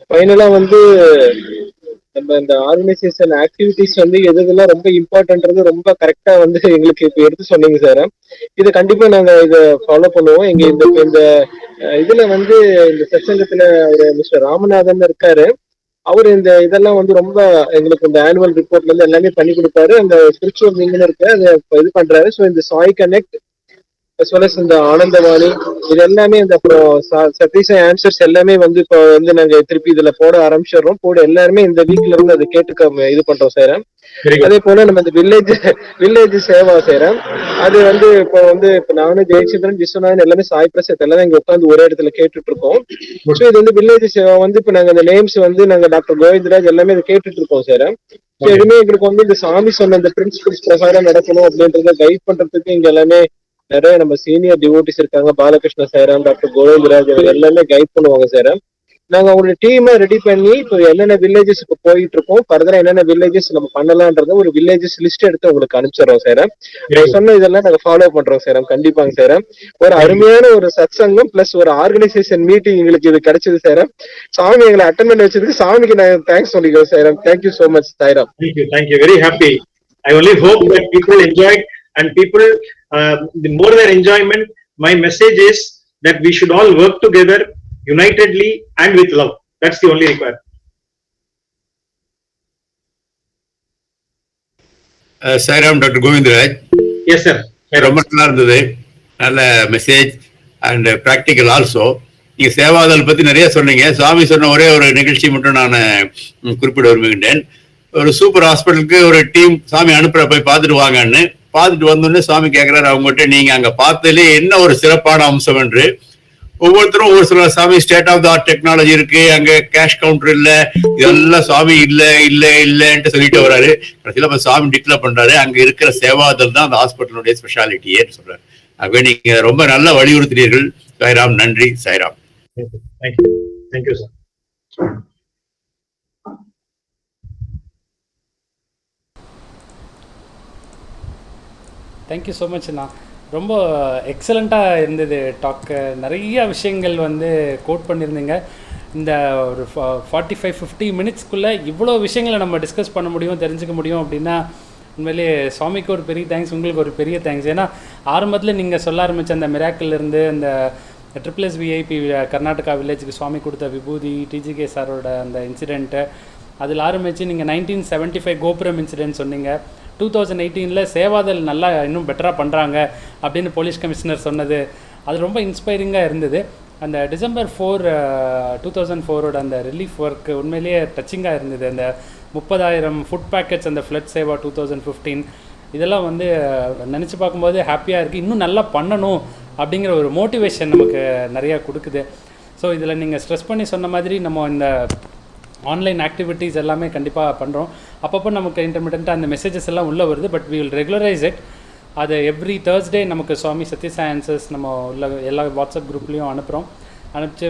ஃபைனலா வந்து நம்ம இந்த ஆர்கனைசேஷன் ஆக்டிவிட்டிஸ் வந்து எது எதெல்லாம் ரொம்ப இம்பார்ட்டன்றது ரொம்ப கரெக்டா வந்து எங்களுக்கு இப்ப எடுத்து சொன்னீங்க சார். இது கண்டிப்பா நாங்க இதை ஃபாலோ பண்ணுவோம். எங்க இந்த இந்த இதுல வந்து இந்த சத்சங்கத்துல ஒரு மிஸ்டர் ராமநாதன் இருக்காரு. அவரு இந்த இதெல்லாம் வந்து ரொம்ப எங்களுக்கு இந்த ஆனுவல் ரிப்போர்ட்ல இருந்து எல்லாமே பண்ணி கொடுப்பாரு. அந்த ஸ்பிரிச்சுவல் விங்னு இருக்கு, அதை இது பண்றாரு. ஸோ இந்த Sai connect as well as இந்த ஆனந்தவாணி இது எல்லாமே இந்த அப்புறம் சதீஷ் ஆன்சர்ஸ் எல்லாமே வந்து இப்போ வந்து நாங்க திருப்பி இதுல போட ஆரம்பிச்சிடுறோம். போட எல்லாருமே இந்த வீக்ல இருந்து அதை கேட்டுக்க இது பண்றோம் சார். அதே போல நம்ம இந்த வில்லேஜ் சேவா செய்யறோம். அது வந்து இப்போ வந்து இப்ப நானும் ஜெயச்சந்திரன் விஸ்வநாதன் எல்லாமே சாய் பிரசாத் எல்லாமே இங்க உட்காந்து ஒரே இடத்துல கேட்டுட்டு இருக்கோம். ஸோ இது வந்து வில்லேஜ் சேவா வந்து இப்ப நாங்க இந்த நேம்ஸ் வந்து நாங்க டாக்டர் கோவிந்தராஜ் எல்லாமே இதை கேட்டுட்டு இருக்கோம் சார். ஸோ எதுவுமே எங்களுக்கு வந்து இந்த சாமி சொன்ன இந்த பிரின்சிபல்ஸ் பிரகாரம் நடக்கணும் அப்படின்றத கைட் பண்றதுக்கு இங்க எல்லாமே நிறைய நம்ம சீனியர் டிவோட்டிஸ் இருக்காங்க. பாலகிருஷ்ண சாரம், டாக்டர் கோவிந்தராஜ் எல்லாமே கைட் பண்ணுவாங்க சார். நாங்க அவங்களோட டீமை ரெடி பண்ணி இப்போ என்னென்ன வில்லேஜஸ் இப்போ போயிட்டு இருக்கோம், ஃபர்தரா என்னென்ன வில்லேஜஸ் நம்ம பண்ணலாம்ன்றத ஒரு வில்லேஜஸ் லிஸ்ட் எடுத்து உங்களுக்கு அனுப்பிச்சிடறோம் சார். சொன்ன இதெல்லாம் நாங்க ஃபாலோ பண்றோம் சார். கண்டிப்பாங்க சார். ஒரு அருமையான ஒரு சத்சங்கம் பிளஸ் ஒரு ஆர்கனைசேஷன் மீட்டிங் எங்களுக்கு இது கிடைச்சது சார். சாமி எங்களை அட்டன் பண்ணி வச்சதுக்கு சாமிக்கு நான் தேங்க்ஸ் சொல்லிக்கிறோம் sir. Thank you so much Sairam. Thank you. Very happy. I only hope that people enjoyed, and people, the more their enjoyment, my message is that we should all work together unitedly and with love. That's the only requirement. Sairam doctor Govindaraj. Yes, sir. ரொம்ப நல்லா இருந்தது. நல்ல மெசேஜ் அண்ட் ப்ராக்டிக்கல் ஆல்சோ. நீங்க சேவாதல் பத்தி நிறைய சொன்னீங்க. சுவாமி சொன்ன ஒரே ஒரு நிகழ்ச்சி மட்டும் நான் குறிப்பிட விரும்புகின்றேன். ஒரு சூப்பர் ஹாஸ்பிட்டலுக்கு ஒரு டீம் சாமி அனுப்புற போய் பார்த்துட்டு வாங்கன்னு. பார்த்துட்டு வந்தோடனே சாமி கேட்கிறாரு அவங்ககிட்ட, நீங்க அங்க பார்த்ததுல என்ன ஒரு சிறப்பான அம்சம் என்று. ஒவ்வொருத்தரும் ஒவ்வொரு சில சாமி state of the art technology இருக்கு, அங்க கேஷ் கவுண்டர் இல்ல, இதெல்லாம் சாமி இல்லன்ட்டு சொல்லிட்டு வர்றாரு. கடைசியில சாமி டிக்ளேர் பண்றாரு அங்க இருக்கிற சேவாதல் தான் அந்த ஹாஸ்பிட்டலுடைய ஸ்பெஷாலிட்டியேன்னு சொல்றாரு. ஆகவே நீங்க ரொம்ப நல்லா வலியுறுத்தினீர்கள். சாய்ராம். நன்றி Sairam. Thank you, sir. Thank you so much அண்ணா. ரொம்ப எக்ஸலண்ட்டாக இருந்தது டாக்கு. நிறைய விஷயங்கள் வந்து கோட் பண்ணியிருந்தீங்க. இந்த ஒரு 45-50 மினிட்ஸ்க்குள்ளே இவ்வளோ விஷயங்களை நம்ம டிஸ்கஸ் பண்ண முடியும், தெரிஞ்சுக்க முடியும் அப்படின்னா உண்மையிலே சுவாமிக்கு ஒரு பெரிய தேங்க்ஸ், உங்களுக்கு ஒரு பெரிய தேங்க்ஸ். ஏன்னா ஆரம்பத்தில் நீங்கள் சொல்ல ஆரம்பித்த அந்த மிராக்கிள்லேருந்து அந்த SSSVIP கர்நாடகா வில்லேஜுக்கு சுவாமி கொடுத்த விபூதி, டிஜிகே சாரோட அந்த இன்சிடெண்ட்டு, அதில் ஆரம்பித்து நீங்கள் 1975 கோபுரம் இன்சிடென்ட் சொன்னீங்க. 2018 சேவாதல் நல்லா இன்னும் பெட்டராக பண்ணுறாங்க அப்படின்னு போலீஸ் கமிஷனர் சொன்னது, அது ரொம்ப இன்ஸ்பைரிங்காக இருந்தது. அந்த December 4, 2004 அந்த ரிலீஃப் ஒர்க் உண்மையிலேயே டச்சிங்காக இருந்தது. அந்த 30,000 ஃபுட் பேக்கெட்ஸ், அந்த ஃப்ளட் சேவா 2015, இதெல்லாம் வந்து நினச்சி பார்க்கும்போது ஹாப்பியாக இருக்குது. இன்னும் நல்லா பண்ணணும் அப்படிங்கிற ஒரு மோட்டிவேஷன் நமக்கு நிறையா கொடுக்குது. ஸோ இதில் நீங்கள் ஸ்ட்ரெஸ் பண்ணி சொன்ன மாதிரி நம்ம இந்த ஆன்லைன் ஆக்டிவிட்டீஸ் எல்லாமே கண்டிப்பாக பண்ணுறோம். அப்பப்போ நமக்கு இன்டர்மீடியண்ட்டாக அந்த மெசேஜஸ் எல்லாம் உள்ளே வருது. But we will regularise it. அது எவ்ரி தேர்ஸ்டே நமக்கு சுவாமி சத்யசாய் ஆன்சர்ஸ் நம்ம உள்ள எல்லா வாட்ஸ்அப் குரூப்லேயும் அனுப்பிச்சு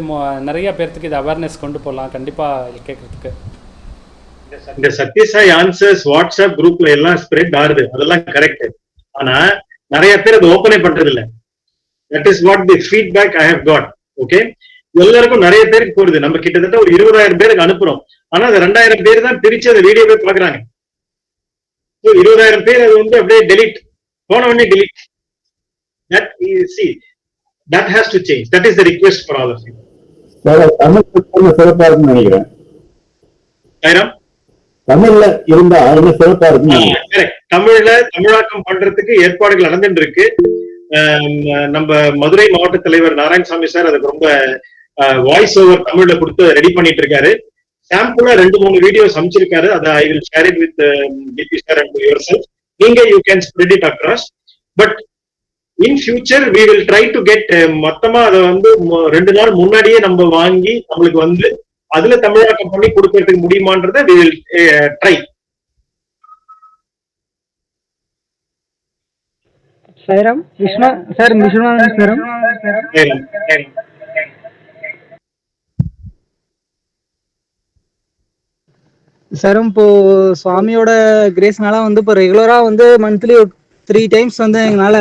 நிறைய பேர்த்துக்கு இது அவேர்னஸ் கொண்டு போகலாம் கண்டிப்பாக கேட்குறதுக்கு. இந்த சத்யசாய் ஆன்சர்ஸ் வாட்ஸ்அப் குரூப்ல எல்லாம் ஸ்ப்ரெட் ஆகுது, அதெல்லாம் கரெக்ட். ஆனா நிறைய பேர் அது ஓப்பனே பண்றது இல்லை. That is what the feedback I have got. Okay, எல்லாருக்கும் நிறைய பேருக்கு போடுது. நம்ம கிட்டத்தட்ட ஒரு 20,000 பேருக்கு அனுப்புறோம். ஆனா அது 2,000 பேர் தான் பிரிச்சு அந்த வீடியோவே பாக்குறாங்க. 20,000 பேர் அது வந்து அப்படியே டெலிட் போன உடனே delete. That has to change. That is the request for all of you. Tamil சிறப்பா இருக்குன்னு நினைக்கிறேன். தமிழ்ல இருந்தா சிறப்பா இருக்கு. தமிழ்ல தமிழாக்கம் பண்றதுக்கு ஏற்பாடுகள் நடந்துட்டு இருக்கு. நம்ம மதுரை மாவட்ட தலைவர் நாராயணசாமி சார் அதுக்கு ரொம்ப வாய்ஸ் ஓவர் தமிழ்ல கொடுத்து ரெடி பண்ணிட்டு இருக்காரு. சாம்பிளா 2-3 வீடியோஸ் அமைச்சிருக்காரு. அதை I will share it with DP sir and yourself. நீங்க you can spread it across. But in future we will try to get மொத்தமா அதை வந்து 2 நாள் முன்னாடியே நம்ம வாங்கி நம்மளுக்கு வந்து அதுல தமிழாக்கம் பண்ணி கொடுக்கறதுக்கு முடியுமான்றத we will try. Sairam Viswanathan sir. சாரும் இப்போ சுவாமியோட கிரேஸ்னால வந்து இப்போ ரெகுலரா வந்து மந்த்லி 3 டைம்ஸ் வந்து எங்களால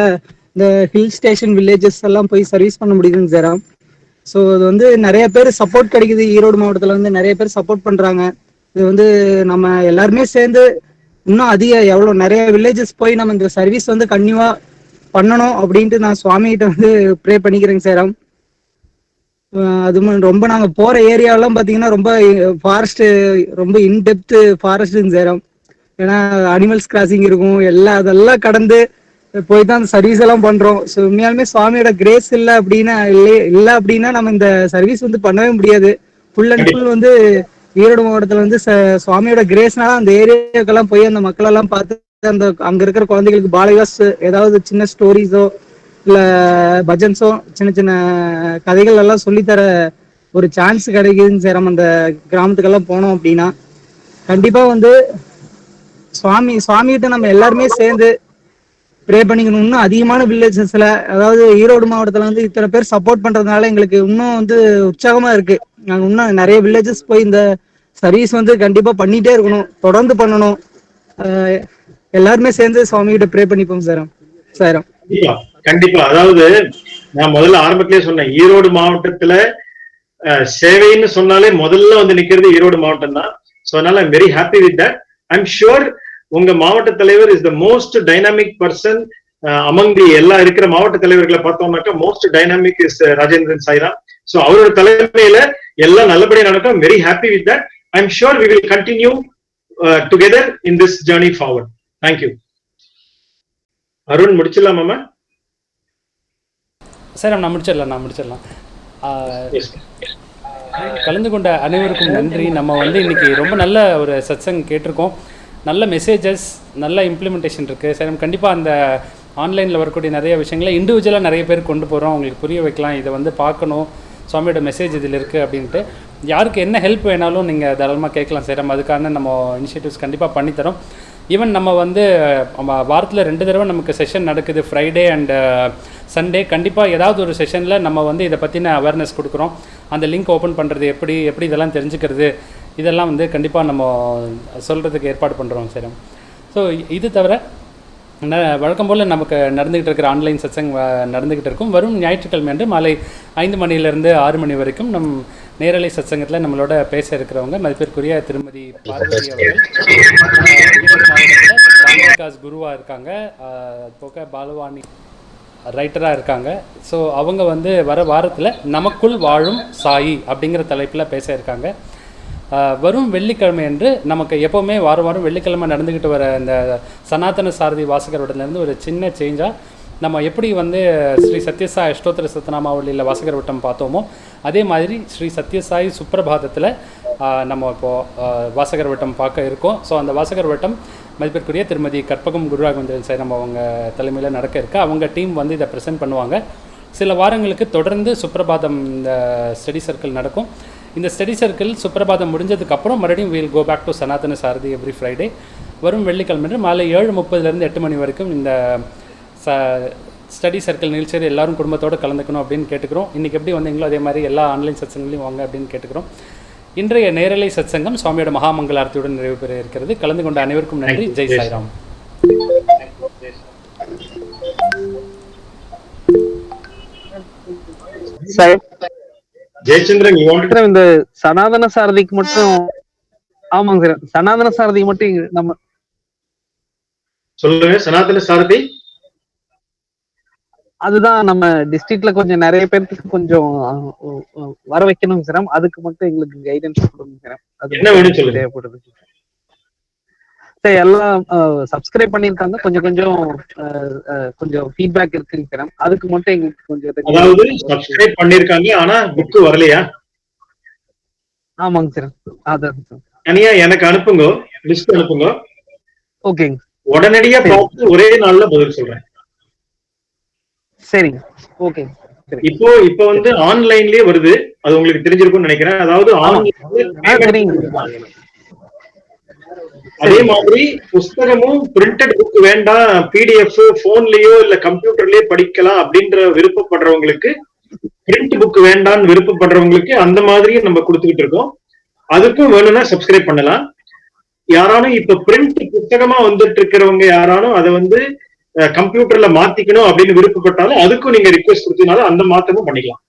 இந்த ஹில் ஸ்டேஷன் வில்லேஜஸ் எல்லாம் போய் சர்வீஸ் பண்ண முடியுதுங்க சார். ஸோ இது வந்து நிறைய பேர் சப்போர்ட் கிடைக்குது. ஈரோடு மாவட்டத்தில் வந்து நிறைய பேர் சப்போர்ட் பண்றாங்க. இது வந்து நம்ம எல்லாருமே சேர்ந்து இன்னும் அதிக எவ்வளோ நிறைய வில்லேஜஸ் போய் நம்ம இந்த சர்வீஸ் வந்து கன்டினியூவா பண்ணணும் அப்படின்ட்டு நான் சுவாமிகிட்ட வந்து ப்ரே பண்ணிக்கிறேங்க சார். அது ரொம்ப நாங்க போற ஏரியாவெல்லாம் பாத்தீங்கன்னா ரொம்ப ஃபாரஸ்ட், ரொம்ப இன்டெப்த் ஃபாரஸ்ட்ங்க சார். ஏன்னா அனிமல்ஸ் கிராசிங் இருக்கும், அதெல்லாம் கடந்து போய் தான் அந்த சர்வீஸ் எல்லாம் பண்றோம். ஸோ உண்மையாலுமே சுவாமியோட கிரேஸ் இல்லை அப்படின்னா நம்ம இந்த சர்வீஸ் வந்து பண்ணவே முடியாது. ஃபுல் அண்ட் ஃபுல் வந்து ஈரோடு மாவட்டத்துல வந்து சுவாமியோட கிரேஸ்னால அந்த ஏரியாக்கெல்லாம் போய் அந்த மக்கள் எல்லாம் பார்த்து அந்த அங்க இருக்கிற குழந்தைகளுக்கு பாலவிகாஸ் ஏதாவது சின்ன ஸ்டோரிஸோ இல்ல பஜன்ஸோ சின்ன சின்ன கதைகள் எல்லாம் சொல்லித்தர ஒரு சான்ஸ் கிடைக்குதுன்னு சார். அந்த கிராமத்துக்கெல்லாம் போனோம் அப்படின்னா கண்டிப்பா வந்து சுவாமிகிட்ட நம்ம எல்லாருமே சேர்ந்து ப்ரே பண்ணிக்கணும். இன்னும் அதிகமான வில்லேஜஸ்ல, அதாவது ஈரோடு மாவட்டத்துல வந்து இத்தனை பேர் சப்போர்ட் பண்றதுனால எங்களுக்கு இன்னும் வந்து உற்சாகமா இருக்கு. நாங்க இன்னும் நிறைய வில்லேஜஸ் போய் இந்த சர்வீஸ் வந்து கண்டிப்பா பண்ணிட்டே இருக்கணும், தொடர்ந்து பண்ணணும். எல்லாருமே சேர்ந்து சுவாமிகிட்ட ப்ரே பண்ணிப்போம் சார். சாயிரம். கண்டிப்பா. அதாவது நான் முதல்ல ஆரம்பத்திலேயே சொன்னேன், ஈரோடு மாவட்டத்துல சேவைன்னு சொன்னாலே முதல்ல வந்து நிக்கிறது ஈரோடு மாவட்டம் தான். சோ அதனால I'm very happy with that. I'm sure உங்க மாவட்ட தலைவர் is the most dynamic person among the எல்லா இருக்கிற மாவட்ட தலைவர்களை பார்த்தோம்னாக்கா most dynamic is Rajendran Sairam. So அவரோட தலைமையில எல்லாம் நல்லபடியா நடக்கும். Very happy with that. I'm sure we will continue together in this journey forward. Thank you. Arun முடிச்சிடலாமா சார்? நான் முடிச்சிடலாம். கலந்து கொண்ட அனைவருக்கும் நன்றி. நம்ம வந்து இன்னைக்கு ரொம்ப நல்ல ஒரு சத்சங் கேட்டிருக்கோம். நல்ல மெசேஜஸ், நல்ல இம்ப்ளிமெண்டேஷன் இருக்குது சார். நம்ம கண்டிப்பாக அந்த ஆன்லைனில் வரக்கூடிய நிறைய விஷயங்களை இண்டிவிஜுவலாக நிறைய பேர் கொண்டு போகிறோம், அவங்களுக்கு புரிய வைக்கலாம். இதை வந்து பார்க்கணும், சுவாமியோட மெசேஜ் இதில் இருக்குது அப்படின்ட்டு. யாருக்கு என்ன ஹெல்ப் வேணாலும் நீங்கள் தாராளமாக கேட்கலாம் சார். நம்ம அதுக்கான நம்ம இனிஷியேட்டிவ்ஸ் கண்டிப்பாக பண்ணித்தரோம். ஈவன் நம்ம வந்து வாரத்தில் 2 தடவை நமக்கு செஷன் நடக்குது, ஃப்ரைடே அண்ட் சண்டே. கண்டிப்பாக ஏதாவது ஒரு செஷனில் நம்ம வந்து இதை பற்றின அவேர்னஸ் கொடுக்குறோம். அந்த லிங்க் ஓப்பன் பண்ணுறது எப்படி இதெல்லாம் தெரிஞ்சுக்கிறது, இதெல்லாம் வந்து கண்டிப்பாக நம்ம சொல்கிறதுக்கு ஏற்பாடு பண்ணுறோம் சார். ஸோ இது தவிர வழக்கம் போல் நமக்கு நடந்துக்கிட்டு இருக்கிற ஆன்லைன் சத்சங் நடந்துக்கிட்டு இருக்கும். வரும் ஞாயிற்றுக்கிழமை அன்று மாலை 5 மணிலேருந்து 6 மணி வரைக்கும் நேரலை சத்சங்கத்தில் நம்மளோட பேச இருக்கிறவங்க மதிப்பிற்குரிய திருமதி பார்வதி அவர்கள் மாவட்டத்தில் குருவாக இருக்காங்க, போக பாலவாணி ரைட்டராக இருக்காங்க. ஸோ அவங்க வந்து வர வாரத்தில் நமக்குள் வாழும் சாயி அப்படிங்கிற தலைப்பில் பேச இருக்காங்க. வரும் வெள்ளிக்கிழமை என்று நமக்கு எப்போவுமே வாரம் வெள்ளிக்கிழமை நடந்துக்கிட்டு வர இந்த சனாதன சாரதி வாசகர்வட்டத்துலேருந்து ஒரு சின்ன சேஞ்சாக நம்ம எப்படி வந்து ஸ்ரீ சத்யசாய் அஷ்டோத்திர சத்தநாமாவளியில் வாசகர் வட்டம் பார்த்தோமோ அதே மாதிரி ஸ்ரீ சத்யசாய் சுப்பிரபாதத்தில் நம்ம இப்போது வாசகர் வட்டம் பார்க்க இருக்கோம். ஸோ அந்த வாசகர் வட்டம் மதிப்பிற்குரிய திருமதி கற்பகம் குருராகவேந்திரன் சார் நம்ம அவங்க தலைமையில் நடக்க இருக்கு. அவங்க டீம் வந்து இதை ப்ரெசென்ட் பண்ணுவாங்க. சில வாரங்களுக்கு தொடர்ந்து சுப்பிரபாதம் இந்த ஸ்டடி சர்க்கிள் நடக்கும். இந்த ஸ்டடி சர்க்கிள் சுப்பிரபாதம் முடிஞ்சதுக்கப்புறம் மறுபடியும் we'll go back to Sanatana Sarathi every Friday. வரும் வெள்ளிக்கிழமை மாலை 7:30 8 மணி வரைக்கும் இந்த ஸ்டடி சர்க்கிள் நிகழ்ச்சியில் எல்லாரும் குடும்பத்தோடு கலந்துக்கணும் அப்படின்னு கேட்டுக்கிறோம். இன்றைக்கி எப்படி வந்தீங்களோ அதே மாதிரி எல்லா ஆன்லைன் சத்சங்களையும் வாங்க அப்படின்னு கேட்டுக்கிறோம். இன்றைய நேரலை சத்சங்கம் சுவாமியோட மகாமங்களார்த்தியுடன் நிறைவு பெற இருக்கிறது. கலந்து கொண்ட அனைவருக்கும் நன்றி. ஜெய் சாய்ராம். ஜெயச்சந்திரன், இந்த சனாதன சாரதிக்கு மட்டும், ஆமாங்க சார், சனாதன சாரதிக்கு மட்டும் நம்ம சொல்லுங்க. சனாதன சாரதி அதுதான் நம்ம டிஸ்ட்ரிக்ட்ல கொஞ்சம் நிறைய பேருக்கு கொஞ்சம் வர வைக்கணும் சார். அதுக்கு மட்டும் எங்களுக்கு கைடன்ஸ் கொடுங்க சார். அது என்ன வேணும் சொல்லுங்க. தேவைப்படுது சார். எல்லாம் சப்ஸ்கிரைப் பண்ணிருக்காங்க, கொஞ்சம் ஃபீட்பேக் இருக்குங்க சார். அதுக்கு மட்டும் எங்களுக்கு கொஞ்சம், அதாவது சப்ஸ்கிரைப் பண்ணிருக்காங்க ஆனா புக் வரலையா? ஆமாங்க சார். அதான் தனியா எனக்கு அனுப்புங்க, லிஸ்ட் அனுப்புங்க. ஓகேங்க. உடனடியா பார்த்து ஒரே நாள்ல பதில் சொல்றேன். சரிங்க. ஓகே. இப்போ வந்து ஆன்லைன்லயே வருது, அது உங்களுக்கு தெரிஞ்சிருக்கும்னு நினைக்கிறேன். அதாவது அதே மாதிரி புஸ்தகமும் பிரிண்டட் புக் வேண்டாம், பிடிஎஃப் போன்லயோ இல்ல கம்ப்யூட்டர்லயே படிக்கலாம் அப்படின்ற விருப்பப்படுறவங்களுக்கு, பிரிண்ட் புக் வேண்டாம்னு விருப்பப்படுறவங்களுக்கு அந்த மாதிரியும் நம்ம கொடுத்துக்கிட்டு இருக்கோம். அதுக்கும் வேணும்னா சப்ஸ்கிரைப் பண்ணலாம். யாராலும் இப்ப பிரிண்ட் புத்தகமா வந்துட்டு இருக்கிறவங்க யாராலும் அதை வந்து கம்ப்யூட்டர்ல மாத்திக்கணும் அப்படின்னு விருப்பப்பட்டாலும் அதுக்கும் நீங்க ரிக்வெஸ்ட் கொடுத்தீங்கனாலும் அந்த மாற்றமும் பண்ணிக்கலாம்.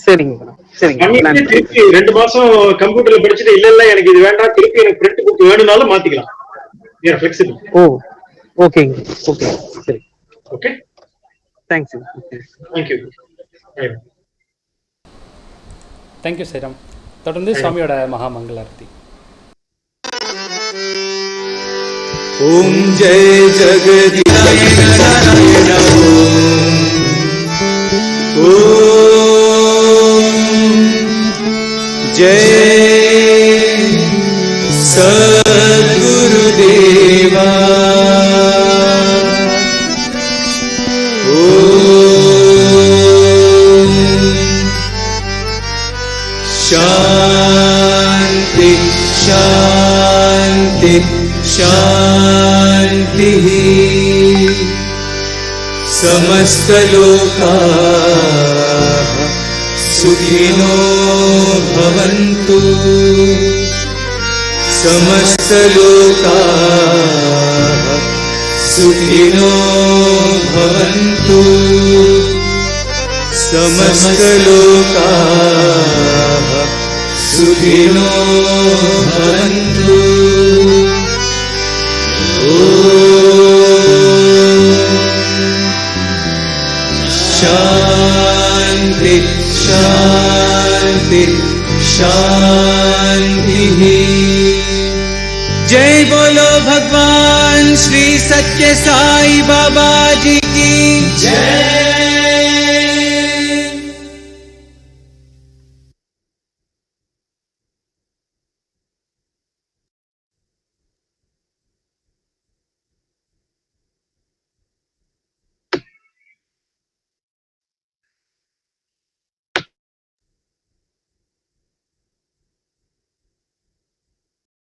சரிங்க பண்ணிட்டு திருப்பி 2 மாசம் கம்ப்யூட்டர்ல படிச்சுட்டு இல்ல எனக்கு இது வேண்டாம், திருப்பி எனக்கு பிரிண்ட் புக் வேணும்னாலும் மாத்திக்கலாம். ஃபிளெக்சிபிள். ஓ ஓகேங்க. ஓகே சரி. Okay thanks. Thank you. Thank you Sairam. தொடர்ந்து சுவாமியோட மகா மங்களாரதி. ओम जय जगदीश नारायण ओम जय सद्गुरुदेवा ओम शांति शांति शांति समस्तलोकाः सुखिनो भवन्तु समस्तलोकाः सुखिनो भवन्तु समस्तलोकाः सुखिनो भवन्तु शांति शांति शांति। जय बोलो भगवान श्री सत्य साई बाबा जी की जय।